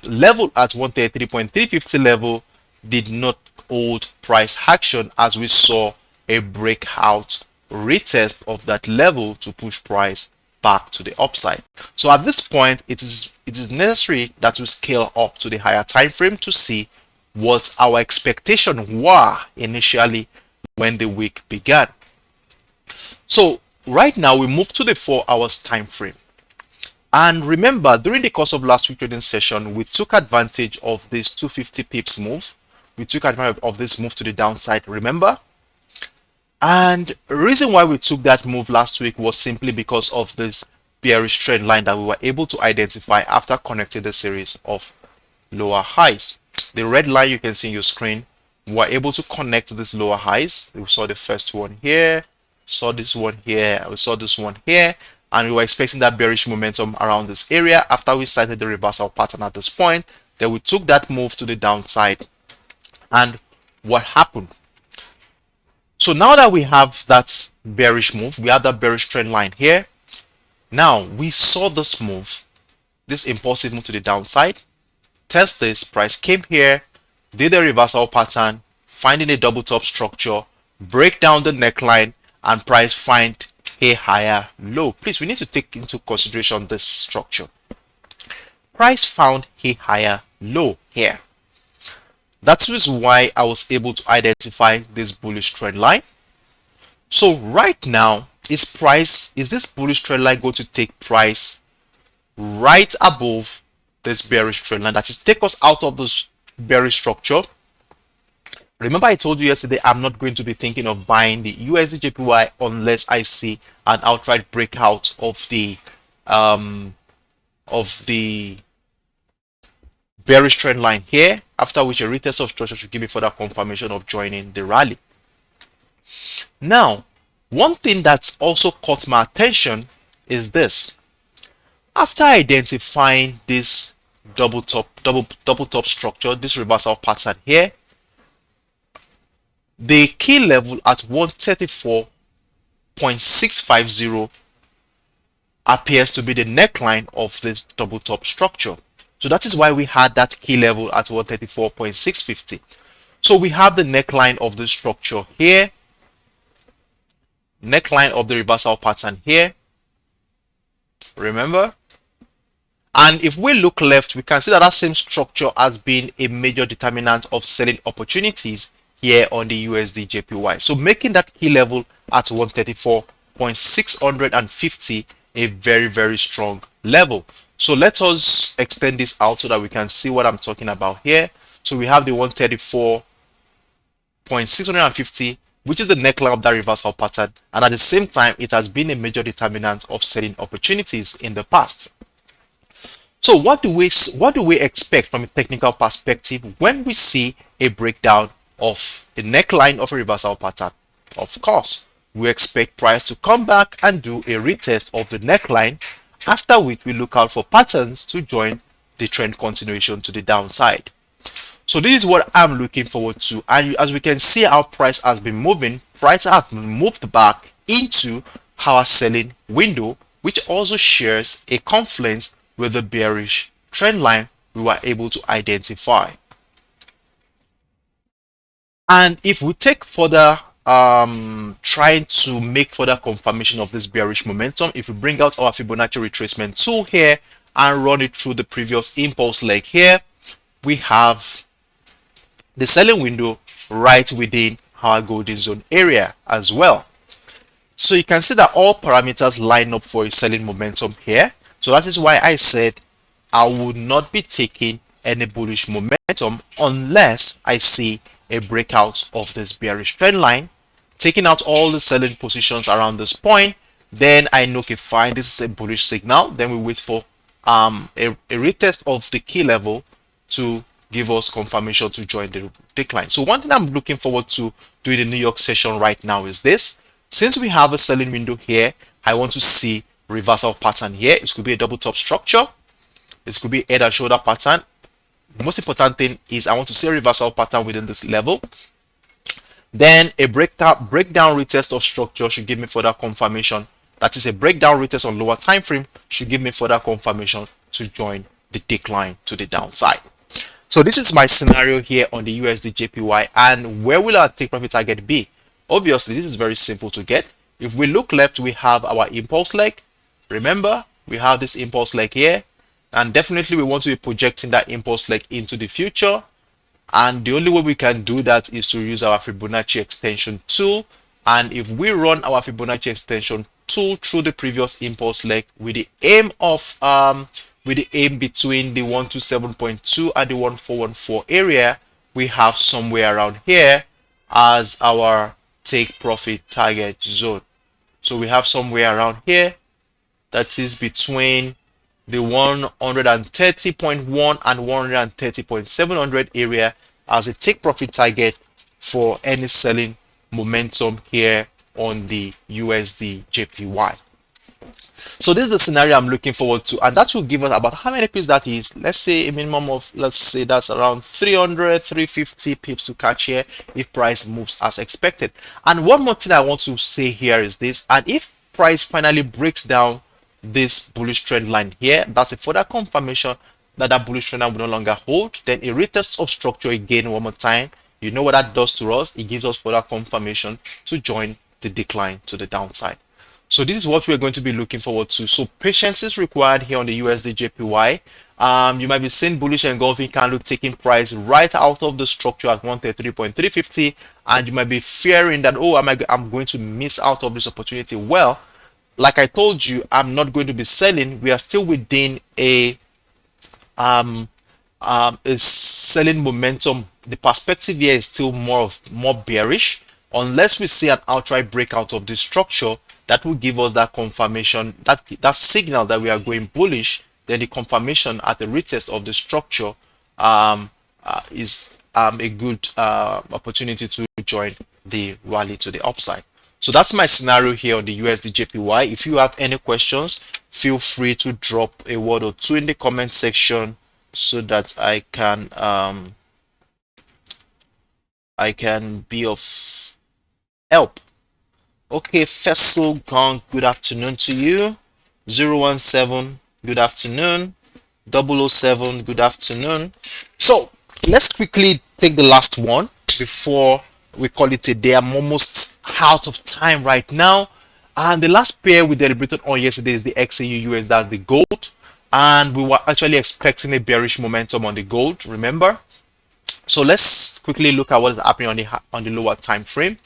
level at 133.350 level did not hold price action, as we saw a breakout retest of that level to push price back to the upside. So at this point, it is necessary that we scale up to the higher time frame to see what our expectation were initially when the week began. So right now we move to the 4 hours time frame. And remember, during the course of last week's trading session, we took advantage of this 250 pips move. We took advantage of this move to the downside, remember? And the reason why we took that move last week was simply because of this bearish trend line that we were able to identify after connecting the series of lower highs. The red line you can see on your screen, we were able to connect to these lower highs. We saw the first one here, saw this one here, we saw this one here, and we were expecting that bearish momentum around this area. After we started the reversal pattern at this point, then we took that move to the downside. And what happened? So now that we have that bearish move, we have that bearish trend line here. Now we saw this move, this impulsive move to the downside. Test this, price came here, did a reversal pattern, finding a double top structure, break down the neckline, and price find a higher low. Please, we need to take into consideration this structure. Price found a higher low here. That is why I was able to identify this bullish trend line. So right now, is this bullish trend line going to take price right above this bearish trend line? That is, take us out of this bearish structure. Remember, I told you yesterday I'm not going to be thinking of buying the USDJPY unless I see an outright breakout of the bearish trend line here, after which a retest of structure should give me further confirmation of joining the rally. Now, one thing that's also caught my attention is this. After identifying this double top structure, this reversal pattern here, the key level at 134.650 appears to be the neckline of this double top structure. So that is why we had that key level at 134.650. So we have the neckline of the structure here, neckline of the reversal pattern here, remember? And if we look left, we can see that that same structure has been a major determinant of selling opportunities here on the USDJPY. So making that key level at 134.650 a very, very strong level. So let us extend this out so that we can see what I'm talking about here. So we have the 134.650, which is the neckline of that reversal pattern, and at the same time it has been a major determinant of selling opportunities in the past. So what do we expect from a technical perspective when we see a breakdown of the neckline of a reversal pattern? Of course, we expect price to come back and do a retest of the neckline, after which we look out for patterns to join the trend continuation to the downside. So this is what I'm looking forward to, and as we can see, our price has been moving. Price has moved back into our selling window, which also shares a confluence with the bearish trend line we were able to identify. And if we take further trying to make further confirmation of this bearish momentum, if we bring out our Fibonacci retracement tool here and run it through the previous impulse leg here, we have the selling window right within our golden zone area as well. So you can see that all parameters line up for a selling momentum here. So that is why I said I would not be taking any bullish momentum unless I see a breakout of this bearish trend line, taking out all the selling positions around this point. Then I know, okay, fine, this is a bullish signal. Then we wait for a retest of the key level to give us confirmation to join the decline. So one thing I'm looking forward to doing the New York session right now is this. Since we have a selling window here, I want to see reversal pattern here. It could be a double top structure. It could be head and shoulder pattern. The most important thing is I want to see a reversal pattern within this level. Then a breakdown retest of structure should give me further confirmation. That is, a breakdown retest on lower time frame should give me further confirmation to join the decline to the downside. So this is my scenario here on the USDJPY. And where will our take profit target be? Obviously, this is very simple to get. If we look left, we have our impulse leg. Remember, we have this impulse leg here. And definitely we want to be projecting that impulse leg into the future. And the only way we can do that is to use our Fibonacci extension tool. And if we run our Fibonacci extension tool through the previous impulse leg with the aim of between the 127.2 and the 1414 area, we have somewhere around here as our take profit target zone. So we have somewhere around here that is between the 130.1 and 130.700 area as a take profit target for any selling momentum here on the USDJPY. So this is the scenario I'm looking forward to, and that will give us about how many pips that is. Let's say a minimum of, let's say that's around 350 pips to catch here if price moves as expected. And one more thing I want to say here is this, and if price finally breaks down this bullish trend line here, that's a further confirmation that that bullish trend line will no longer hold. Then a retest of structure again one more time. You know what that does to us? It gives us further confirmation to join the decline to the downside. So this is what we're going to be looking forward to. So patience is required here on the USDJPY. You might be seeing bullish engulfing candle taking price right out of the structure at 133.350, and you might be fearing that, oh, I'm going to miss out of this opportunity. Well, like I told you, I'm not going to be selling. We are still within a selling momentum. The perspective here is still more bearish unless we see an outright breakout of this structure that will give us that confirmation, that signal that we are going bullish. Then the confirmation at the retest of the structure is a good opportunity to join the rally to the upside. So that's my scenario here on the USDJPY. If you have any questions, feel free to drop a word or two in the comment section so that I can be of help. Okay, Fessel Gong, good afternoon to you. 017, good afternoon. 007, good afternoon. So let's quickly take the last one before we call it a day. I'm almost out of time right now. And the last pair we deliberated on yesterday is the XAUUSD, that's the gold. And we were actually expecting a bearish momentum on the gold, remember? So let's quickly look at what is happening on the lower time frame.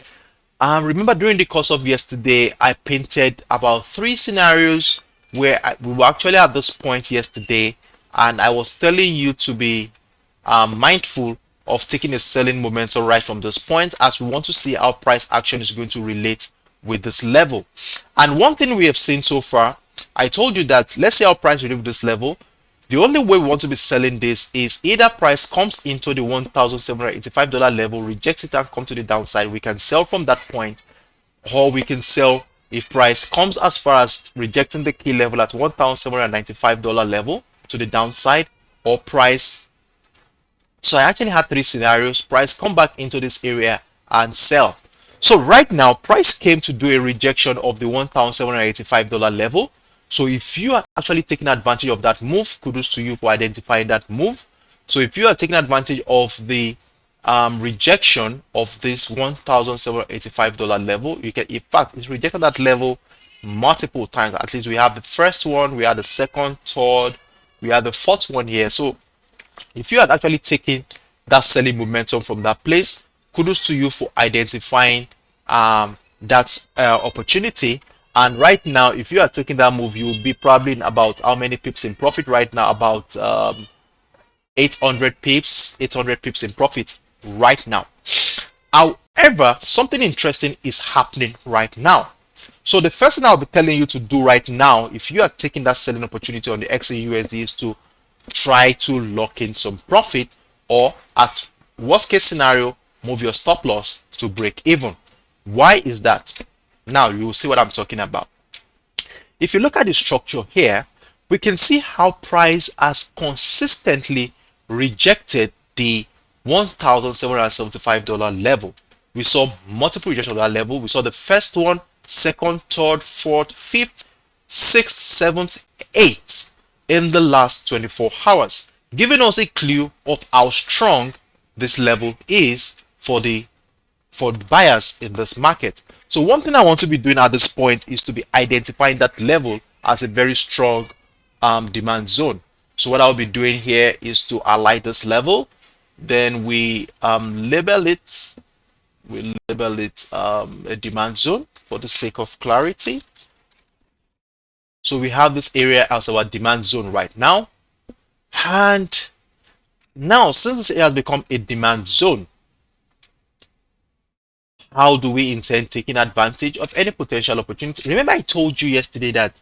Remember, during the course of yesterday, I painted about 3 scenarios where we were actually at this point yesterday, and I was telling you to be mindful of taking a selling momentum right from this point, as we want to see how price action is going to relate with this level. And one thing we have seen so far, I told you that let's see how price relate with this level. The only way we want to be selling this is either price comes into the $1,785 level, rejects it and come to the downside. We can sell from that point, or we can sell if price comes as far as rejecting the key level at $1,795 level to the downside, or price. So I actually had 3 scenarios. Price come back into this area and sell. So right now, price came to do a rejection of the $1,785 level. So if you are actually taking advantage of that move, kudos to you for identifying that move. So if you are taking advantage of the rejection of this $1,785 level, you can, in fact, it's rejected that level multiple times. At least we have the first one, we have the second, third, we have the fourth one here. So if you are actually taking that selling momentum from that place, kudos to you for identifying that opportunity. And right now, if you are taking that move, you will be probably in about how many pips in profit right now? About 800 pips in profit right now. However, something interesting is happening right now. So the first thing I'll be telling you to do right now, if you are taking that selling opportunity on the XAUUSD, is to try to lock in some profit, or at worst case scenario, move your stop loss to break even. Why is that? Now you will see what I'm talking about. If you look at the structure here, we can see how price has consistently rejected the $1,775 level. We saw multiple rejections of that level. We saw the first one, second, third, fourth, fifth, sixth, seventh, eighth in the last 24 hours, giving us a clue of how strong this level is for buyers in this market. So one thing I want to be doing at this point is to be identifying that level as a very strong demand zone. So what I'll be doing here is to highlight this level, then we label it a demand zone for the sake of clarity. So we have this area as our demand zone right now, and now since this area has become a demand zone, how do we intend taking advantage of any potential opportunity? Remember, I told you yesterday that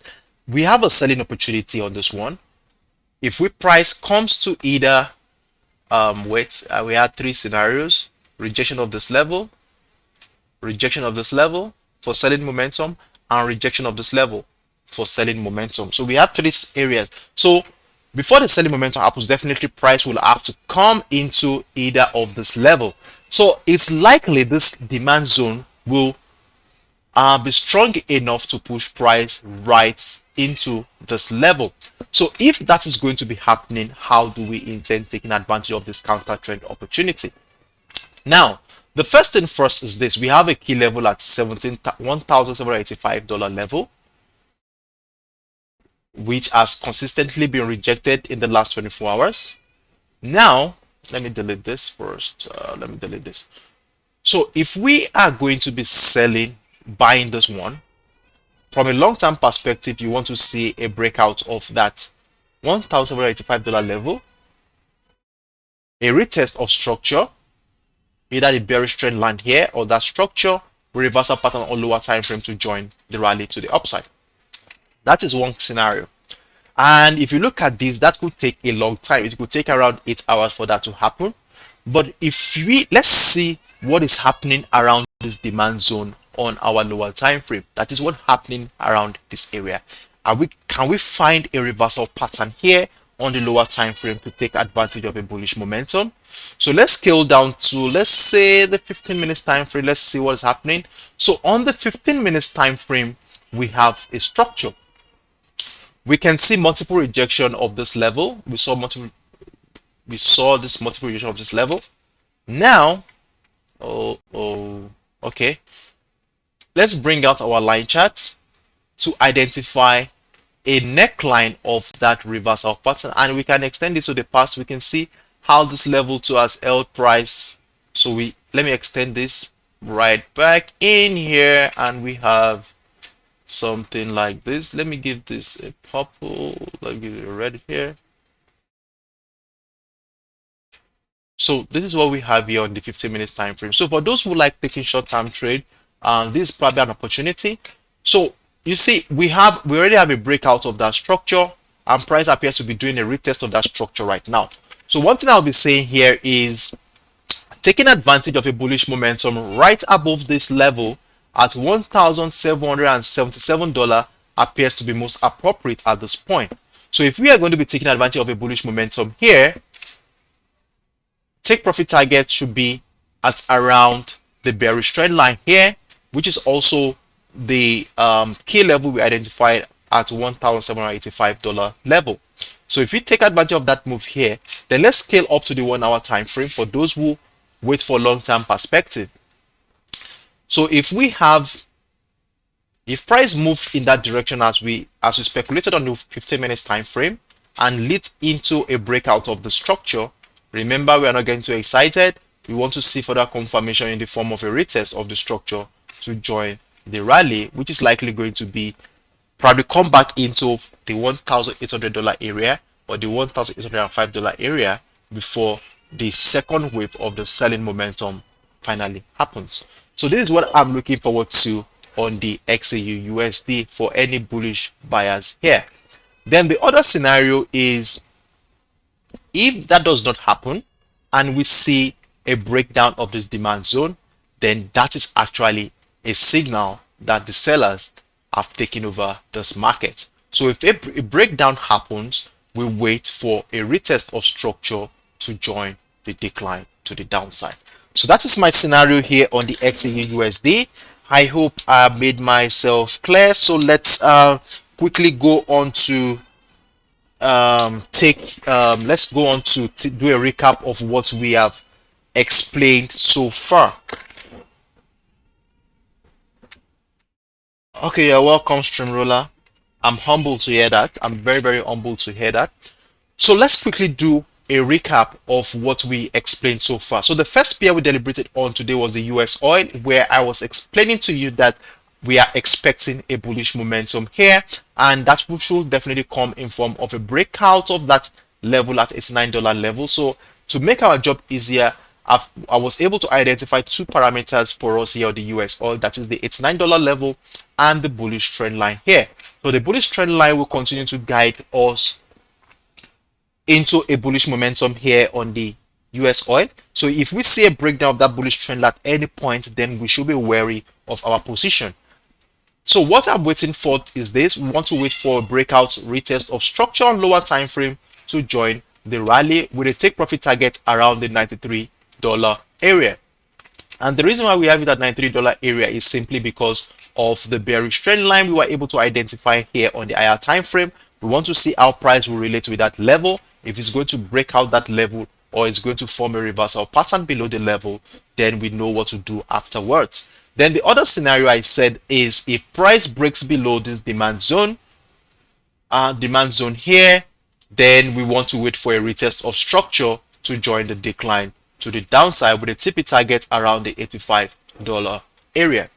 we have a selling opportunity on this one. If price comes to either we had 3 scenarios: rejection of this level for selling momentum, and rejection of this level for selling momentum. So we have 3 areas. So before the selling momentum happens, definitely price will have to come into either of this level. So it's likely this demand zone will be strong enough to push price right into this level. So if that is going to be happening, how do we intend taking advantage of this counter trend opportunity? Now, The first thing first is this: we have a key level at $1785 level, which has consistently been rejected in the last 24 hours. Now, let me delete this first. Let me delete this. So if we are going to be selling, buying this one, from a long-term perspective, you want to see a breakout of that $1,785 level, a retest of structure, either the bearish trend line here or that structure, reversal pattern or lower time frame to join the rally to the upside. That is one scenario. And if you look at this, that could take a long time. It could take around 8 hours for that to happen. But if let's see what is happening around this demand zone on our lower time frame. That is what's happening around this area. Can we find a reversal pattern here on the lower time frame to take advantage of a bullish momentum? So let's scale down to, let's say, the 15 minutes time frame. Let's see what is happening. So on the 15 minutes time frame, we have a structure. We can see multiple rejection of this level. We saw this multiple rejection of this level. Now, okay. Let's bring out our line chart to identify a neckline of that reversal pattern, and we can extend this to the past. We can see how this level 2 has held price. So let me extend this right back in here, and we have something like this. Let me give this a purple. Let me give it a red here. So this is what we have here on the 15 minutes time frame. So for those who like taking short-term trade, this is probably an opportunity. So you see, we already have a breakout of that structure, and price appears to be doing a retest of that structure right now. So one thing I'll be saying here is taking advantage of a bullish momentum right above this level at $1,777 appears to be most appropriate at this point. So if we are going to be taking advantage of a bullish momentum here, take profit target should be at around the bearish trend line here, which is also the key level we identified at $1,785 level. So if we take advantage of that move here, then let's scale up to the 1 hour time frame for those who wait for long-term perspective. So if price moves in that direction as we speculated on the 15 minutes time frame and leads into a breakout of the structure, remember, we are not getting too excited. We want to see further confirmation in the form of a retest of the structure to join the rally, which is likely going to be probably come back into the $1,800 area or the $1,805 area before the second wave of the selling momentum finally happens. So this is what I'm looking forward to on the XAUUSD for any bullish buyers here. Then the other scenario is, if that does not happen and we see a breakdown of this demand zone, then that is actually a signal that the sellers have taken over this market. So if a breakdown happens, we wait for a retest of structure to join the decline to the downside. So that is my scenario here on the XAUUSD. I hope I made myself clear. So let's quickly go on to let's go on to do a recap of what we have explained so far. Okay, you're welcome, Streamroller. I'm humbled to hear that. I'm very, very humbled to hear that. So let's quickly do a recap of what we explained so far. So the first pair we deliberated on today was the UsOil, where I was explaining to you that we are expecting a bullish momentum here, and that should definitely come in form of a breakout of that level at $89 level. So to make our job easier, I was able to identify two parameters for us here on the UsOil, that is the $89 level and the bullish trend line here. So the bullish trend line will continue to guide us into a bullish momentum here on the UsOil. So if we see a breakdown of that bullish trend at any point, then we should be wary of our position. So what I'm waiting for is this: we want to wait for a breakout retest of structure on lower time frame to join the rally with a take profit target around the $93 area. And the reason why we have it at $93 area is simply because of the bearish trend line we were able to identify here on the higher time frame. We want to see how price will relate with that level. If it's going to break out that level or it's going to form a reversal pattern below the level, then we know what to do afterwards. Then the other scenario I said is if price breaks below this demand zone here, then we want to wait for a retest of structure to join the decline to the downside with a TP target around the $85 area.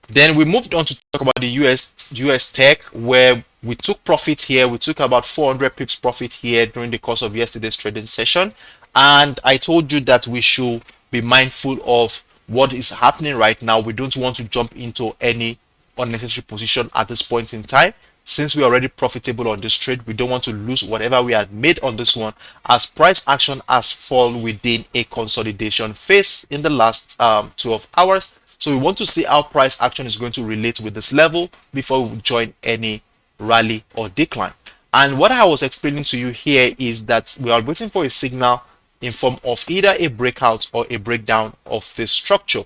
Then we moved on to talk about the US tech, where we took profit here. We took about 400 pips profit here during the course of yesterday's trading session, and I told you that we should be mindful of what is happening right now. We don't want to jump into any unnecessary position at this point in time. Since we're already profitable on this trade, we don't want to lose whatever we had made on this one, as price action has fallen within a consolidation phase in the last 12 hours. So we want to see how price action is going to relate with this level before we join any rally or decline. And what I was explaining to you here is that we are waiting for a signal in form of either a breakout or a breakdown of this structure.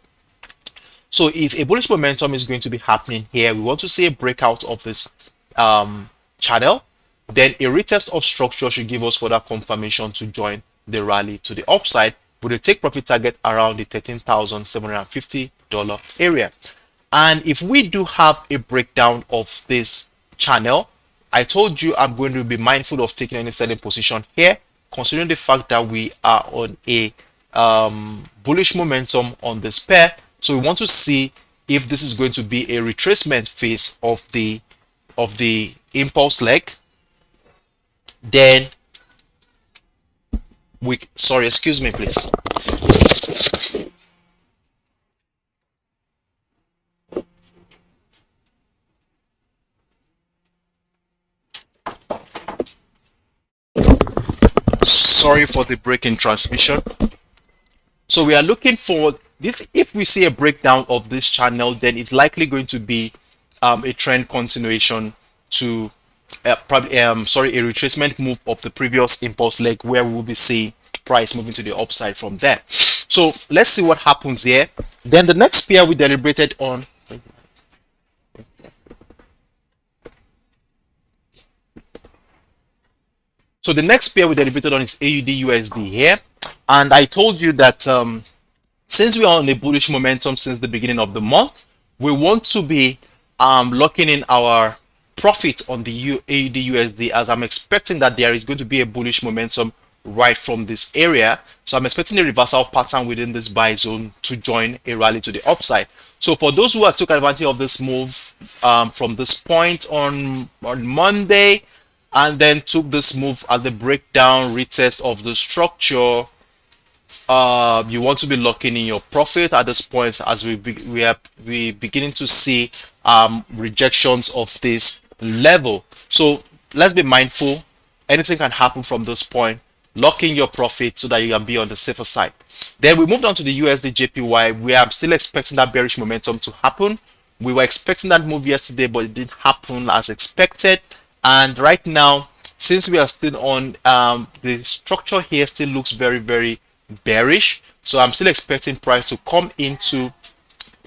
So if a bullish momentum is going to be happening here, we want to see a breakout of this channel, then a retest of structure should give us further confirmation to join the rally to the upside with a take profit target around the $13,750 area. And if we do have a breakdown of this channel, I told you I'm going to be mindful of taking any selling position here, considering the fact that we are on a bullish momentum on this pair. So we want to see if this is going to be a retracement phase of the impulse leg. Then sorry, excuse me please. Sorry for the break in transmission. So we are looking for this. If we see a breakdown of this channel, then it's likely going to be a trend continuation to probably a retracement move of the previous impulse leg, where we will be seeing price moving to the upside from there. So let's see what happens here. Then the next pair we deliberated on, so the next pair we deliberated on is AUDUSD here, and I told you that since we are on a bullish momentum since the beginning of the month, we want to be locking in our profit on the AUDUSD, as I'm expecting that there is going to be a bullish momentum right from this area. So I'm expecting a reversal pattern within this buy zone to join a rally to the upside. So for those who have took advantage of this move from this point on Monday, and then took this move at the breakdown retest of the structure, you want to be locking in your profit at this point, as we beginning to see rejections of this level. So let's be mindful. Anything can happen from this point. Lock in your profit so that you can be on the safer side. Then we moved on to the USDJPY, where I'm still expecting that bearish momentum to happen. We were expecting that move yesterday, but it didn't happen as expected. And right now, since we are still on the structure here still looks very, very bearish. So I'm still expecting price to come into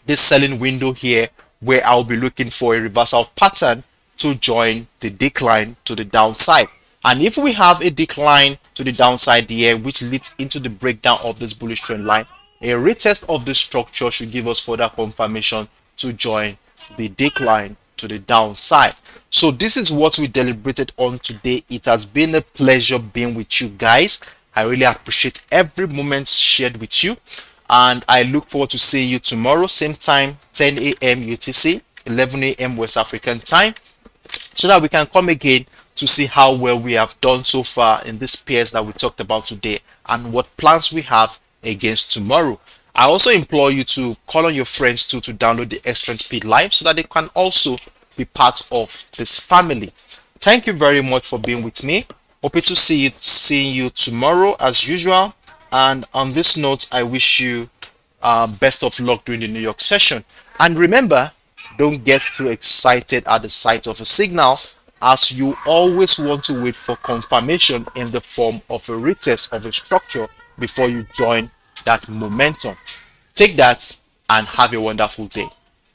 this selling window here, where I'll be looking for a reversal pattern to join the decline to the downside. And if we have a decline to the downside here, which leads into the breakdown of this bullish trend line, a retest of the structure should give us further confirmation to join the decline to the downside. So this is what we deliberated on today. It has been a pleasure being with you guys. I really appreciate every moment shared with you, and I look forward to seeing you tomorrow, same time, 10 a.m. UTC, 11 a.m. West African time, so that we can come again to see how well we have done so far in these pairs that we talked about today and what plans we have against tomorrow. I also implore you to call on your friends to download the Extreme Speed Live so that they can also be part of this family. Thank you very much for being with me. Hope to seeing you tomorrow as usual. And on this note, I wish you best of luck during the New York session. And remember, don't get too excited at the sight of a signal, as you always want to wait for confirmation in the form of a retest of a structure before you join that momentum. Take that and have a wonderful day.